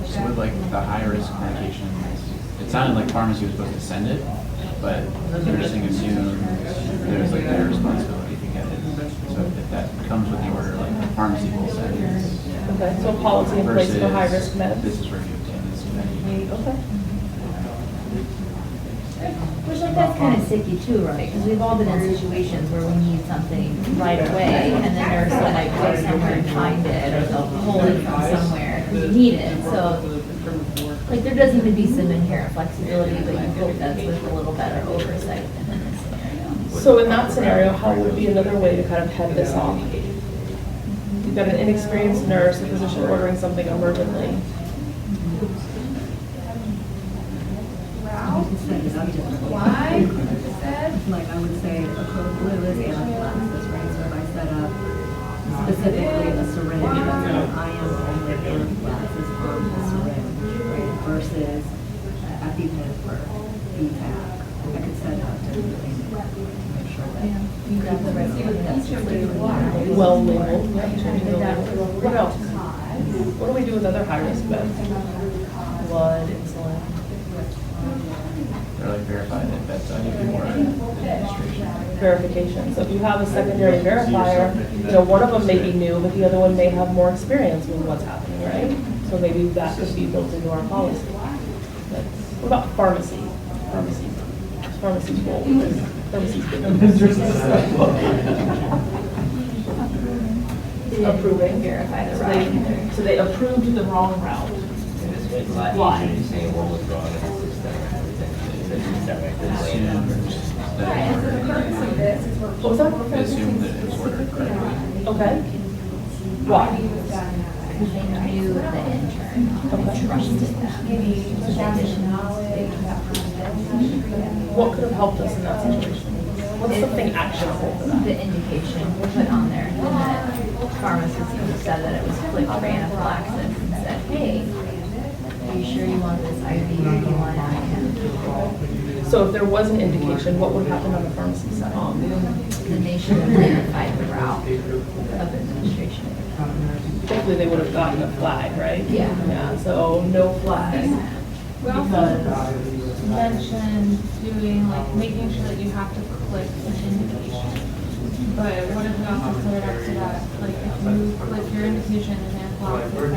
So with like the high-risk medications, it sounded like pharmacy was supposed to send it, but nursing assumes there's like their responsibility to get it. So if that comes with the order, like the pharmacy will send it.
Okay, so policy in place for high-risk meds?
This is reviewed in this committee.
Okay.
Which like that's kind of sicky too, right? Because we've all been in situations where we need something right away, and the nurse will like go somewhere and find it, or they'll pull it from somewhere because you need it. So, like, there does need to be some inherent flexibility, but you hope that's with a little better oversight than in this scenario.
So in that scenario, how would be another way to kind of head this off? You've got an inexperienced nurse, a physician ordering something emergently.
Why? Like I would say a code is anaphylaxis, right? So if I set up specifically a syringe that's an IM only anaphylaxis on the syringe, right? Versus EpiPen for BPAC. I could set up differently to make sure that you have the rest of that's
Well labeled. What else? What do we do with other high-risk meds? Blood, insulin.
Or like verify that that's more administration.
Verification. So if you have a secondary verifier, you know, one of them may be new, but the other one may have more experience with what's happening, right? So maybe that could be built into our policy. What about pharmacy? Pharmacy's role. Pharmacy's approving.
Verify the route.
So they approved the wrong route. Why?
Say what was wrong in the system and everything.
What was that?
They assume that it was ordered correctly.
Okay. Why?
Because they knew the intern, they trusted them.
What could have helped us in that situation? What's something actionable for that?
The indication put on there, and the pharmacist said that it was clicked for anaphylaxis and said, hey, are you sure you want this IV or do you want IM?
So if there was an indication, what would happen on the pharmacy side?
Then they should have clarified the route of administration.
Hopefully they would have gotten a flag, right?
Yeah.
Yeah, so no flag.
We also mentioned doing, like, making sure that you have to click an indication. But what if we also put it up to that, like, if you click your indication and then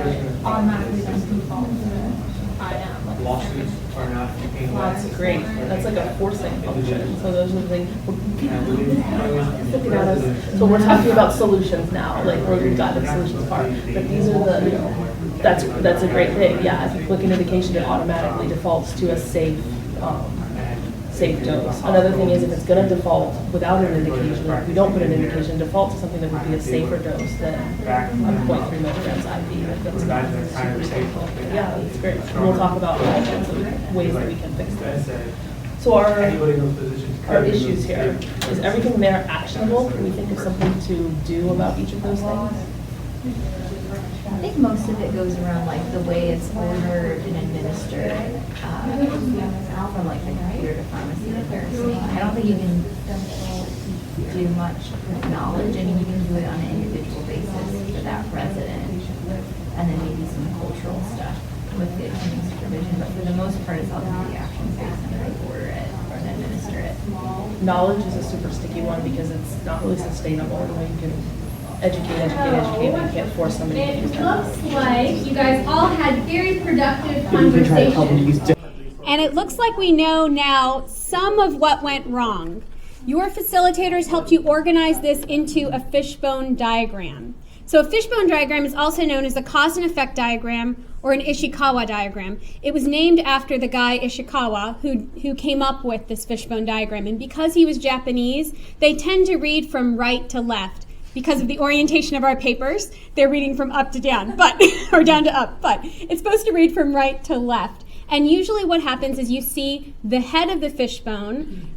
it automatically then default to IM?
Lawsuits are not paying
That's great. That's like a forcing function. So those are the things. So we're talking about solutions now, like we've got the solutions part. But these are the, you know, that's a great thing. Yeah, if you click an indication, it automatically defaults to a safe dose. Another thing is if it's going to default without an indication, or if we don't put an indication, default to something that would be a safer dose than 0.3 milligrams IV. That's not super safe. Yeah, that's great. And we'll talk about all kinds of ways that we can fix this. So our issues here, is everything there actionable? Can we think of something to do about each of those things?
I think most of it goes around like the way it's ordered and administered, from like the computer to pharmacy to nursing. I don't think you can do much with knowledge, and you can do it on an individual basis for that resident, and then maybe some cultural stuff with the attending supervision. But for the most part, it's all going to be actions based on how you order it or administer it.
Knowledge is a super sticky one because it's not really sustainable. You know, you can educate, but you can't force somebody to use
It
that.
looks like you guys all had very productive conversations. And it looks like we know now some of what went wrong. Your facilitators helped you organize this into a fishbone diagram. So a fishbone diagram is also known as a cause and effect diagram or an Ishikawa diagram. It was named after the guy Ishikawa who came up with this fishbone diagram. And because he was Japanese, they tend to read from right to left. Because of the orientation of our papers, they're reading from up to down, or down to up, but it's supposed to read from right to left. And usually what happens is you see the head of the fishbone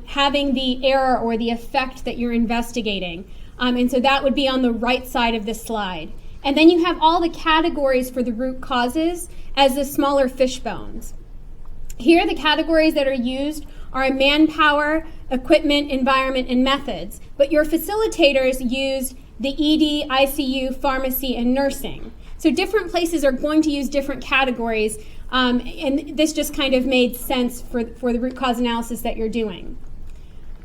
having the error or the effect that you're investigating. And so that would be on the right side of the slide. And then you have all the categories for the root causes as the smaller fishbones. Here, the categories that are used are manpower, equipment, environment, and methods. But your facilitators used the ED, ICU, pharmacy, and nursing. So different places are going to use different categories, and this just kind of made sense for the root cause analysis that you're doing.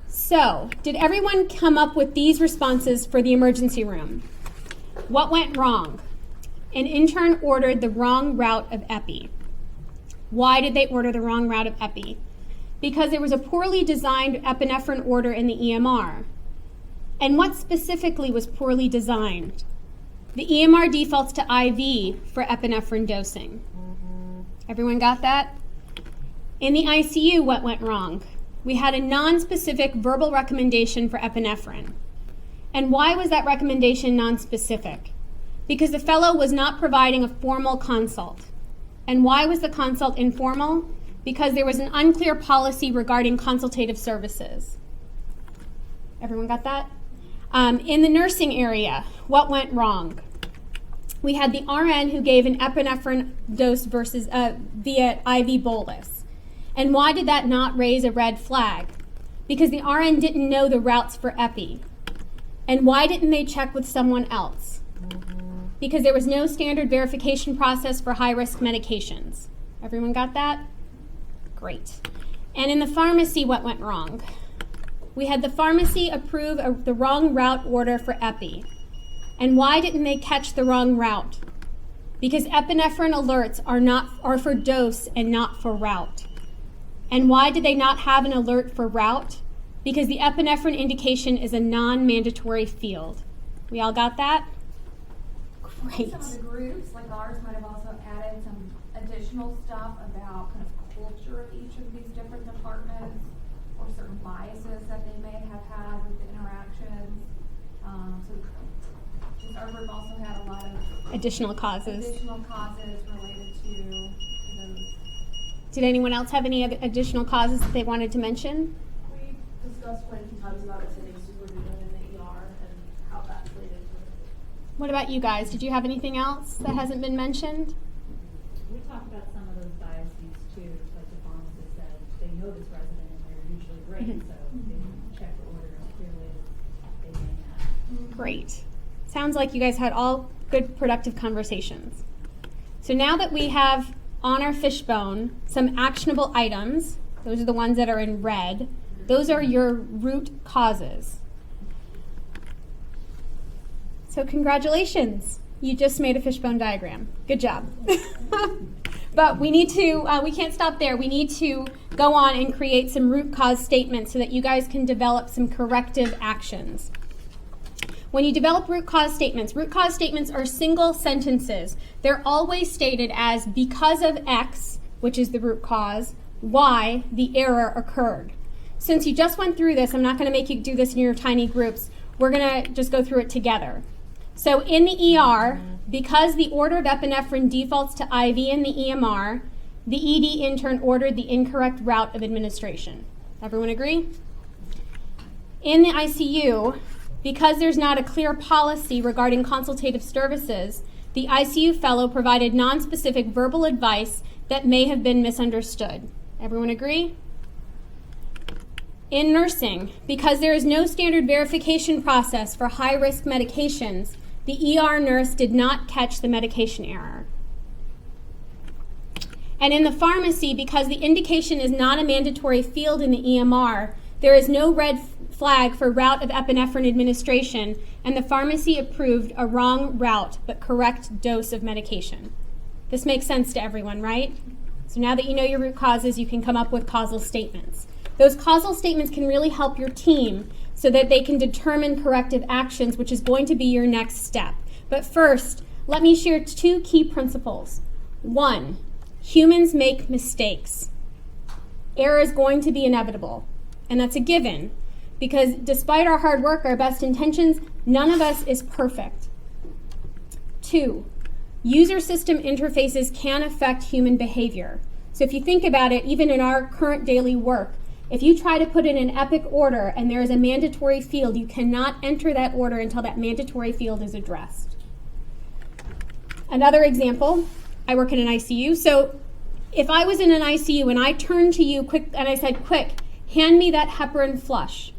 So, did everyone come up with these responses for the emergency room? What went wrong? An intern ordered the wrong route of epi. Why did they order the wrong route of epi? Because there was a poorly designed epinephrine order in the EMR. And what specifically was poorly designed? The EMR defaults to IV for epinephrine dosing. Everyone got that? In the ICU, what went wrong? We had a non-specific verbal recommendation for epinephrine. And why was that recommendation non-specific? Because the fellow was not providing a formal consult. And why was the consult informal? Because there was an unclear policy regarding consultative services. Everyone got that? In the nursing area, what went wrong? We had the RN who gave an epinephrine dose versus via IV bolus. And why did that not raise a red flag? Because the RN didn't know the routes for epi. And why didn't they check with someone else? Because there was no standard verification process for high-risk medications. Everyone got that? Great. And in the pharmacy, what went wrong? We had the pharmacy approve the wrong route order for epi. And why didn't they catch the wrong route? Because epinephrine alerts are for dose and not for route. And why did they not have an alert for route? Because the epinephrine indication is a non-mandatory field. We all got that? Great.
Some of the groups, like ours, might have also added some additional stuff about kind of culture of each of these different departments or certain biases that they may have had with the interactions. So our group also had a lot of
Additional causes
related to those.
Did anyone else have any other additional causes that they wanted to mention?
We discussed quite a few times about attending supervision in the ER and how that played into it.
What about you guys? Did you have anything else that hasn't been mentioned?
We talked about some of those biases too, like the pharmacist said, they know this resident and they're usually great, so they check the order as clearly as they may have.
Great. Sounds like you guys had all good, productive conversations. So now that we have on our fishbone some actionable items, those are the ones that are in red, those are your root causes. So congratulations, you just made a fishbone diagram. Good job. But we need to, we can't stop there. We need to go on and create some root cause statements so that you guys can develop some corrective actions. When you develop root cause statements are single sentences. They're always stated as because of X, which is the root cause, Y, the error occurred. Since you just went through this, I'm not going to make you do this in your tiny groups. We're going to just go through it together. So in the ER, because the order of epinephrine defaults to IV in the EMR, the ED intern ordered the incorrect route of administration. Everyone agree? In the ICU, because there's not a clear policy regarding consultative services, the ICU fellow provided non-specific verbal advice that may have been misunderstood. Everyone agree? In nursing, because there is no standard verification process for high-risk medications, the ER nurse did not catch the medication error. And in the pharmacy, because the indication is not a mandatory field in the EMR, there is no red flag for route of epinephrine administration, and the pharmacy approved a wrong route but correct dose of medication. This makes sense to everyone, right? So now that you know your root causes, you can come up with causal statements. Those causal statements can really help your team so that they can determine corrective actions, which is going to be your next step. But first, let me share 2 key principles. 1, humans make mistakes. Error is going to be inevitable, and that's a given. Because despite our hard work, our best intentions, none of us is perfect. 2, user system interfaces can affect human behavior. So if you think about it, even in our current daily work, if you try to put in an epic order and there is a mandatory field, you cannot enter that order until that mandatory field is addressed. Another example, I work in an ICU. So if I was in an ICU and I turned to you quick and I said, quick, hand me that heparin flush.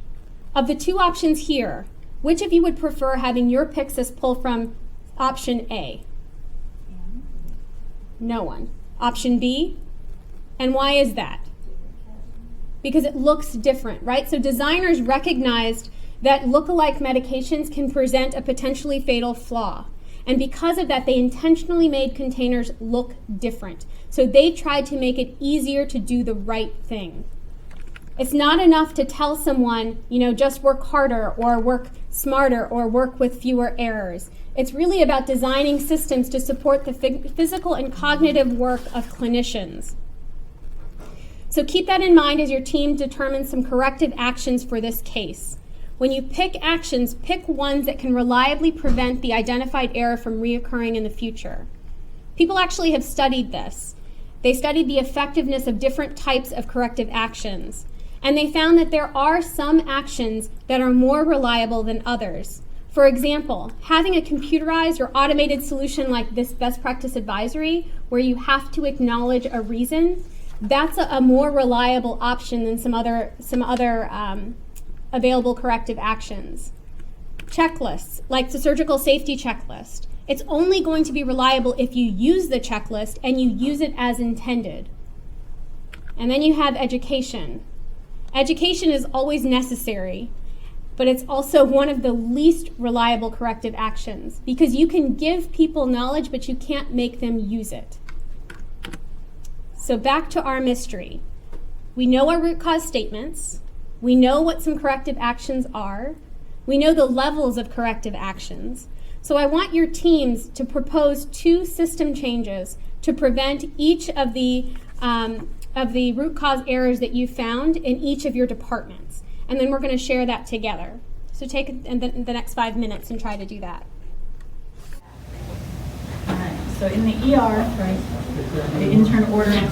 Of the two options here, which of you would prefer having your Pyxis pull from option A? No one. Option B? And why is that? Because it looks different, right? So designers recognized that lookalike medications can present a potentially fatal flaw. And because of that, they intentionally made containers look different. So they tried to make it easier to do the right thing. It's not enough to tell someone, just work harder or work smarter or work with fewer errors. It's really about designing systems to support the physical and cognitive work of clinicians. So keep that in mind as your team determines some corrective actions for this case. When you pick actions, pick ones that can reliably prevent the identified error from reoccurring in the future. People actually have studied this. They studied the effectiveness of different types of corrective actions, and they found that there are some actions that are more reliable than others. For example, having a computerized or automated solution like this best practice advisory, where you have to acknowledge a reason, that's a more reliable option than some other available corrective actions. Checklists, like the surgical safety checklist, it's only going to be reliable if you use the checklist and you use it as intended. And then you have education. Education is always necessary, but it's also one of the least reliable corrective actions because you can give people knowledge, but you can't make them use it. So back to our mystery. We know our root cause statements. We know what some corrective actions are. We know the levels of corrective actions. So I want your teams to propose 2 system changes to prevent each of the root cause errors that you found in each of your departments. And then we're going to share that together. So take the next 5 minutes and try to do that.
All right, so in the ER, right, the intern ordered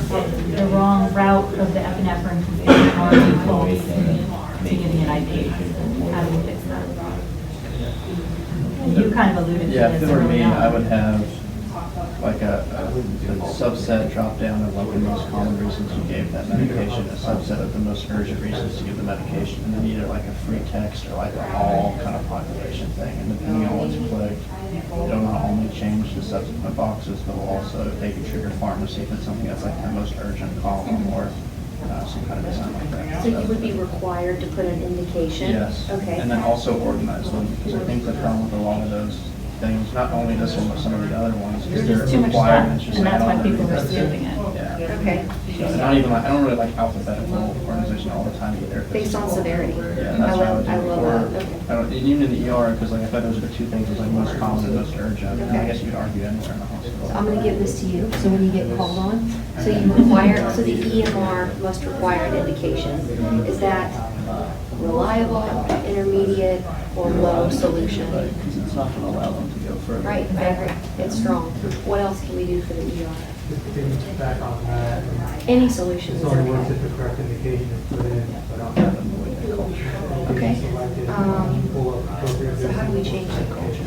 the wrong route of the epinephrine because they were already close to getting an IV. How do we fix that? And you kind of alluded to
Yeah,
this
if it were
early
me,
on.
I would have like a subset drop down of like the most common reasons you gave that medication, a subset of the most urgent reasons to give the medication, and then either like a free text or like an all kind of population thing. And depending on what's clicked, it'll not only change the subsequent boxes, but will also take a trigger pharmacy if it's something that's like the most urgent column or some kind of design like that.
So you would be required to put an indication?
Yes.
Okay.
And then also organize them, because I think the problem with a lot of those things, not only this one, but some of the other ones, is
There's
they're
just too much
requirements.
stuff,
just
and that's
add
why
on
people are
everything.
skipping it.
Yeah.
Okay.
And not even like, I don't really like alphabetical organization all the time either.
Based on severity.
Yeah, that's what I would do.
I love
Or,
that. Okay.
I don't, even in the ER, because like I thought those were the 2 things, was like most common and most urgent. And I guess you could argue anywhere in the hospital.
So I'm going to give this to you, so when you get called on, so you require, so the EMR must require an indication. Is that reliable, intermediate, or low solution?
Because it's not going to allow them to go further.
Right, I agree. It's strong. What else can we do for the ER?
Just back on that.
Any solution is
It's only works
okay.
if the correct indication is put in, but I don't have them with the culture.
Okay.
Pull up appropriate.
So how do we change the culture?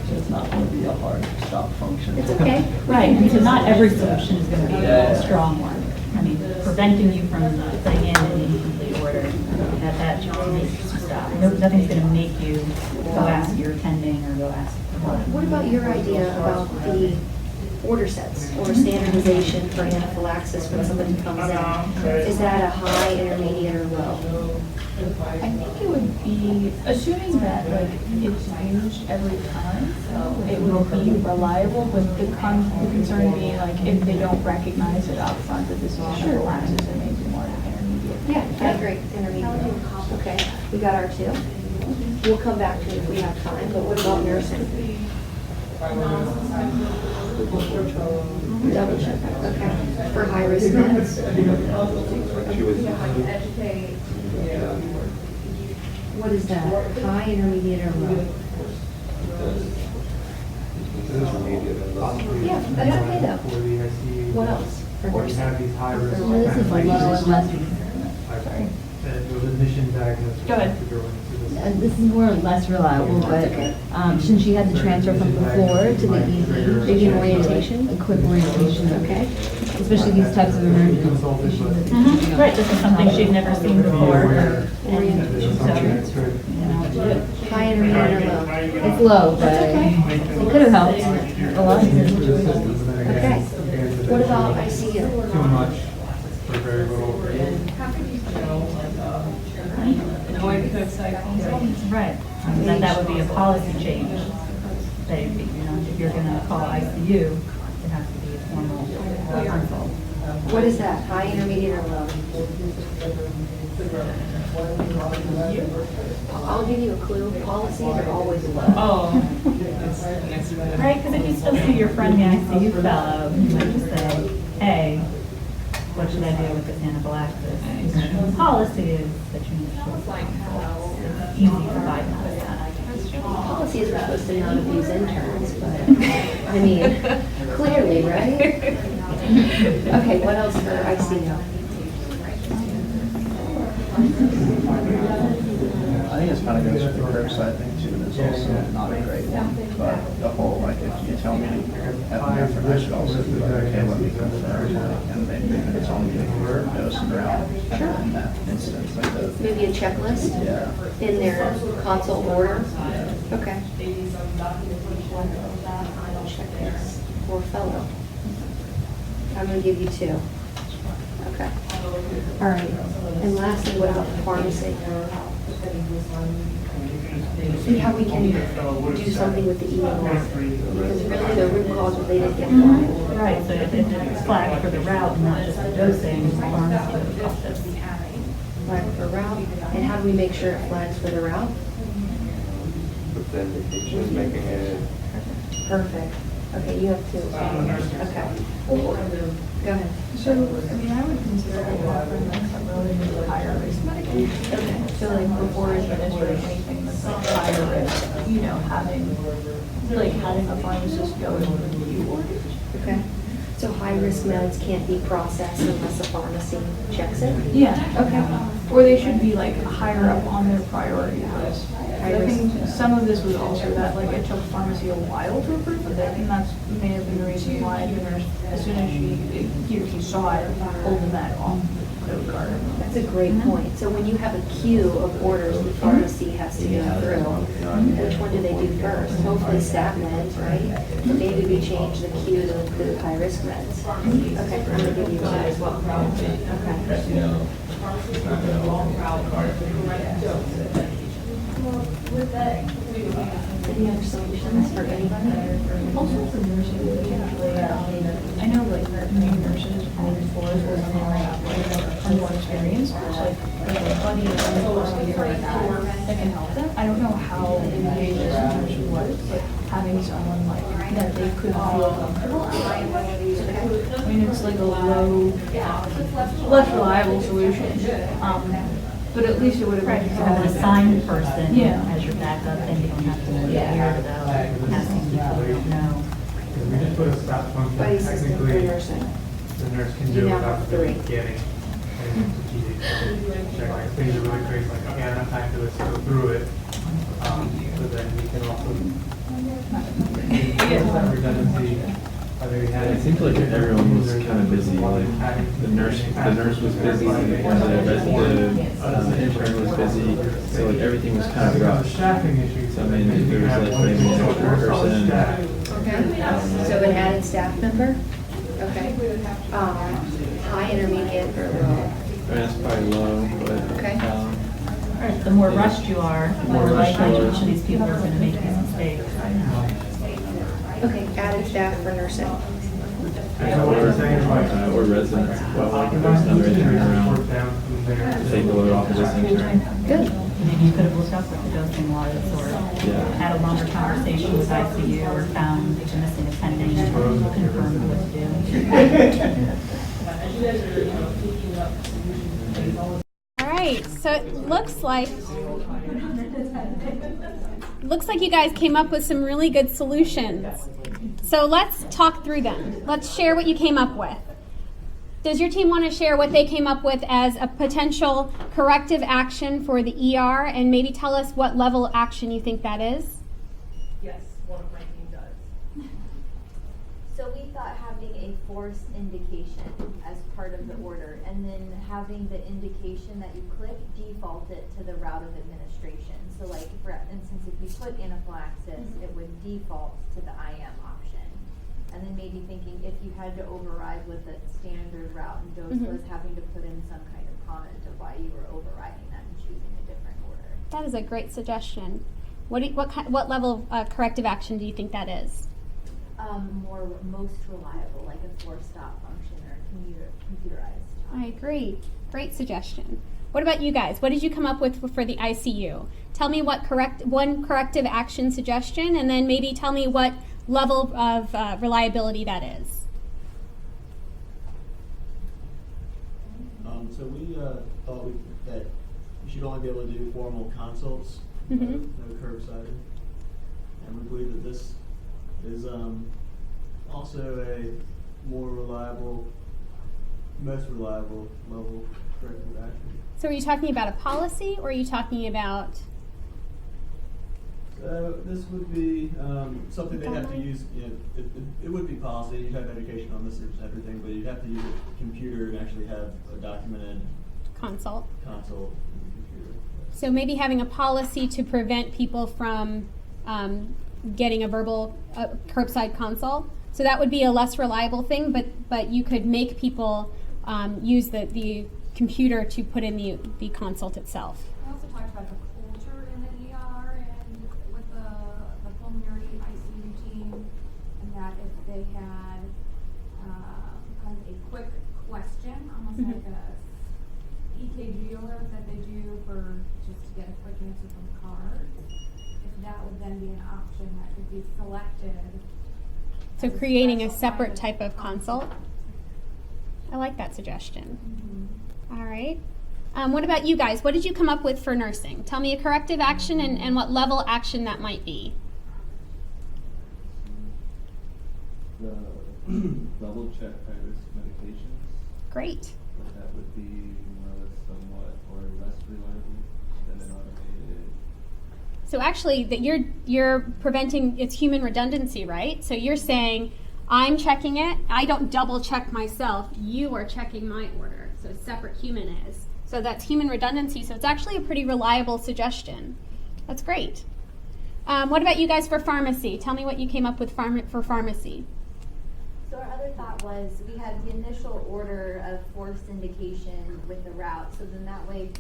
It's not going to be a hard stop function.
It's okay.
Right, and so not every solution is going to be a strong one. I mean, preventing you from putting in an incomplete order, that makes you stop. Nothing's going to make you go ask your attending or go ask.
What about your idea about the order sets or standardization for anaphylaxis when somebody comes in? Is that a high, intermediate, or low?
I think it would be, assuming that like it's used every time, it will be reliable, but the concern being like if they don't recognize it up front that this is anaphylaxis, it may be more of an intermediate.
Yeah, I agree, intermediate. Okay, we got our 2. We'll come back to it if we have time, but what about nursing? Double check, okay. For high-risk meds? What is that? High, intermediate, or low? Yeah, that's okay though. What else? For
we have these high risk.
Well, this is low and less.
It was admission diagnosis.
Go ahead.
This is more or less reliable, but since she had the transfer from the floor to the ED, maybe orientation, a quick orientation, okay? Especially these types of emergencies.
Right, this is something she'd never seen before.
High, intermediate, or low? It's low, but it could have helped a lot.
Okay. What about ICU?
Too much for very little.
Right, that would be a policy change. That, you know, if you're gonna call ICU, it has to be a formal consult.
What is that, high, intermediate, or low? I'll give you a clue, policies are always low.
Oh. Right, because if you still see your friend, the ICU fellow, you might just say, hey, what should I do with this anaphylaxis? The policy is that you need to consult. It's easy to bypass that.
Policies are supposed to not abuse interns, but, I mean, clearly, right? Okay, what else for ICU?
I think it's kind of goes with the curbside thing too, it's also not a great one, but the whole, like, if you tell me epinephrine, I should also be like, okay, let me confirm, and maybe it's only a dose around in that instance, like the.
Maybe a checklist?
Yeah.
In their consult order? Okay. Checklist for fellow. I'm gonna give you 2. Okay. All right. And lastly, what about the pharmacy? See how we can do something with the emails. Because really the root cause was they didn't get flagged.
Right, so if it's flagged for the route and not just the dosing, the pharmacy would cost us.
Flag for route. And how do we make sure it flags for the route?
But then she's making it.
Perfect. Okay, you have 2. Okay. Go ahead.
So, I mean, I would consider anaphylaxis like a relatively higher risk medication. Okay. So like before administering anything that's like higher risk, you know, having a pharmacist go and review orders.
Okay. So high-risk meds can't be processed unless a pharmacy checks it?
Yeah. Okay. Or they should be like higher up on their priority list. I think some of this was also that like it took pharmacy a while to approve of it, and that's may have been the reason why the nurse, as soon as he or she saw it, pulled the med off the code card.
That's a great point. So when you have a queue of orders the pharmacy has to go through, which one do they do first? Hopefully staff meds, right? But maybe we change the queue to include high-risk meds. Okay, I'm gonna give you 2 as well. Okay. Any other solutions for anybody?
Also for nurses, I know like new nurses on the floors will have more experience, like a buddy that can help them. I don't know how engaged this nurse was, but having someone like that they could feel comfortable. I mean, it's like a low, less reliable solution. But at least it would have been.
Have an assigned person
Yeah.
as your backup, then you don't have to live here without asking people you don't know.
Because we just put a stop function,
Buddy system for
technically,
nursing.
the nurse can
You
do
now
without
have
really
3.
getting into GD. Check, like, things are really crazy, like, okay, I don't have time to just go through it. But then we can also, that redundancy.
It seems like everyone was kind of busy, like the nurse was busy, the intern was busy, so like everything was kind of rushed.
Staffing issues.
So I mean, if there was like maybe an extra person.
Okay. So an added staff member? Okay. High, intermediate, or low?
I mean, that's probably low, but.
Okay.
Right, the more rushed you are, the more likely each of these people are going to make these mistakes.
Okay, added staff for nursing.
Or residents, well, like if there's another intern around, take the load off of this intern.
Good.
Maybe you could have looked up what the dosing was, or had a longer conversation with ICU, or found the missing attending and confirmed what to do.
All right, so it looks like you guys came up with some really good solutions. So let's talk through them. Let's share what you came up with. does your team want to share what they came up with as a potential corrective action for the ER, and maybe tell us what level of action you think that is?
Yes, one of my team does.
So we thought having a force indication as part of the order, and then having the indication that you click default it to the route of administration. So like, for instance, if you put anaphylaxis, it would default to the IM option. And then maybe thinking if you had to override with a standard route and dose was having to put in some kind of comment of why you were overriding that and choosing a different order.
That is a great suggestion. What level of corrective action do you think that is?
Most reliable, like a force stop function or computerized.
I agree. Great suggestion. What about you guys? What did you come up with for the ICU? Tell me what one corrective action suggestion, and then maybe tell me what level of reliability that is.
So we thought that you should only be able to do formal consults, no curbside. And we believe that this is also a more reliable, most reliable level of corrective action.
So are you talking about a policy, or are you talking about?
This would be something they'd have to use. It would be policy. You'd have education on this and everything, but you'd have to use a computer and actually have a documented
consult
in the computer.
So maybe having a policy to prevent people from getting a verbal curbside consult. So that would be a less reliable thing, but you could make people use the computer to put in the consult itself.
We also talked about the culture in the ER and with the pulmonary ICU team, and that if they had kind of a quick question, almost like a EKG alert that they do for just to get a quick answer from the card, if that would then be an option that could be selected.
So creating a separate type of consult. I like that suggestion. All right. What about you guys? What did you come up with for nursing? Tell me a corrective action and what level action that might be.
The double check high-risk medications.
Great.
That would be more or less somewhat or less reliable than an automated.
So actually, that you're preventing it's human redundancy, right? So you're saying, I'm checking it. I don't double check myself. You are checking my order. So a separate human is. So that's human redundancy. So it's actually a pretty reliable suggestion. That's great. What about you guys for pharmacy? Tell me what you came up with for pharmacy.
So our other thought was we had the initial order of forced indication with the route. So then that way,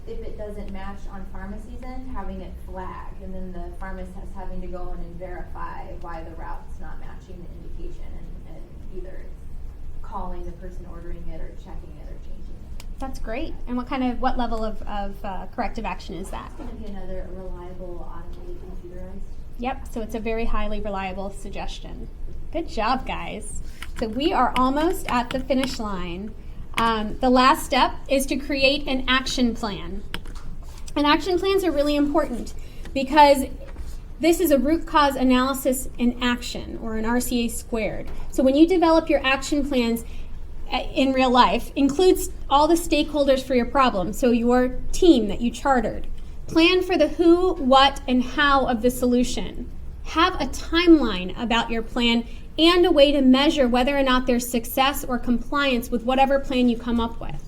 if it doesn't match on pharmacy's end, having it flag, and then the pharmacist having to go in and verify why the route's not matching the indication, and either calling the person ordering it or checking it or changing it.
That's great. And what level of corrective action is that?
It's going to be another reliable, automated, computerized.
Yep, so it's a very highly reliable suggestion. Good job, guys. So we are almost at the finish line. The last step is to create an action plan. And action plans are really important because this is a root cause analysis in action, or an RCA squared. So when you develop your action plans in real life, includes all the stakeholders for your problem. So your team that you chartered. Plan for the who, what, and how of the solution. Have a timeline about your plan and a way to measure whether or not there's success or compliance with whatever plan you come up with.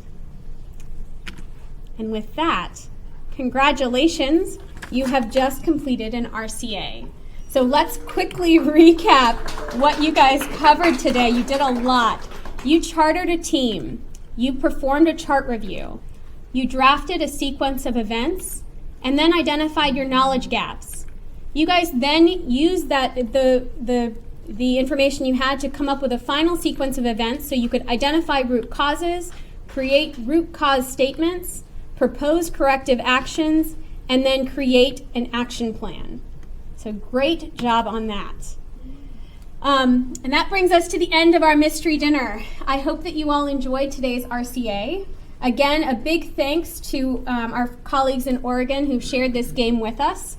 And with that, congratulations, you have just completed an RCA. So let's quickly recap what you guys covered today. You did a lot. You chartered a team. You performed a chart review. You drafted a sequence of events and then identified your knowledge gaps. You guys then used the information you had to come up with a final sequence of events so you could identify root causes, create root cause statements, propose corrective actions, and then create an action plan. So great job on that. And that brings us to the end of our mystery dinner. I hope that you all enjoyed today's RCA. Again, a big thanks to our colleagues in Oregon who shared this game with us.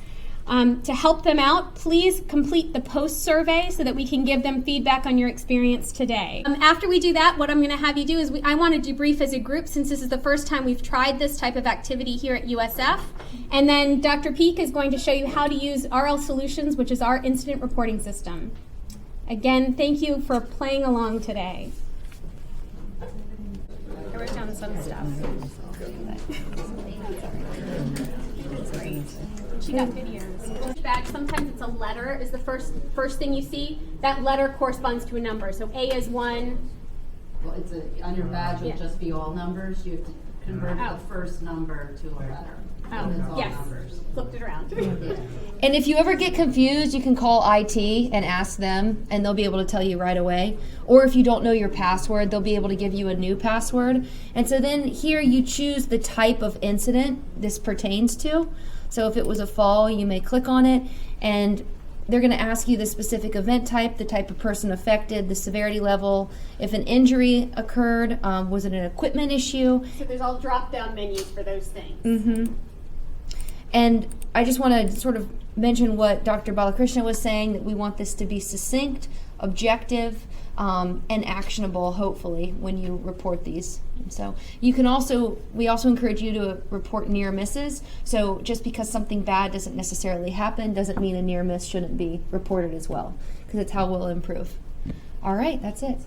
To help them out, please complete the post survey so that we can give them feedback on your experience today. After we do that, what I'm going to have you do is I want to debrief as a group, since this is the first time we've tried this type of activity here at USF. And then Dr. Peak is going to show you how to use RL Solutions, which is our incident reporting system. Again, thank you for playing along today. I wrote down some stuff. She got videos. Badge, sometimes it's a letter is the first thing you see. That letter corresponds to a number. So A is 1.
Well, on your badge would just be all numbers. You have to convert
Oh.
the first number to a letter. And it's all
Yes.
numbers.
Flipped it around.
And if you ever get confused, you can call IT and ask them, and they'll be able to tell you right away. Or if you don't know your password, they'll be able to give you a new password. And so then here you choose the type of incident this pertains to. So if it was a fall, you may click on it, and they're going to ask you the specific event type, the type of person affected, the severity level. If an injury occurred, was it an equipment issue?
So there's all drop-down menus for those things.
Mm-hmm. And I just want to sort of mention what Dr. Balakrishna was saying, that we want this to be succinct, objective, and actionable, hopefully, when you report these. And so we also encourage you to report near misses. So just because something bad doesn't necessarily happen doesn't mean a near miss shouldn't be reported as well, because it's how we'll improve. All right, that's it.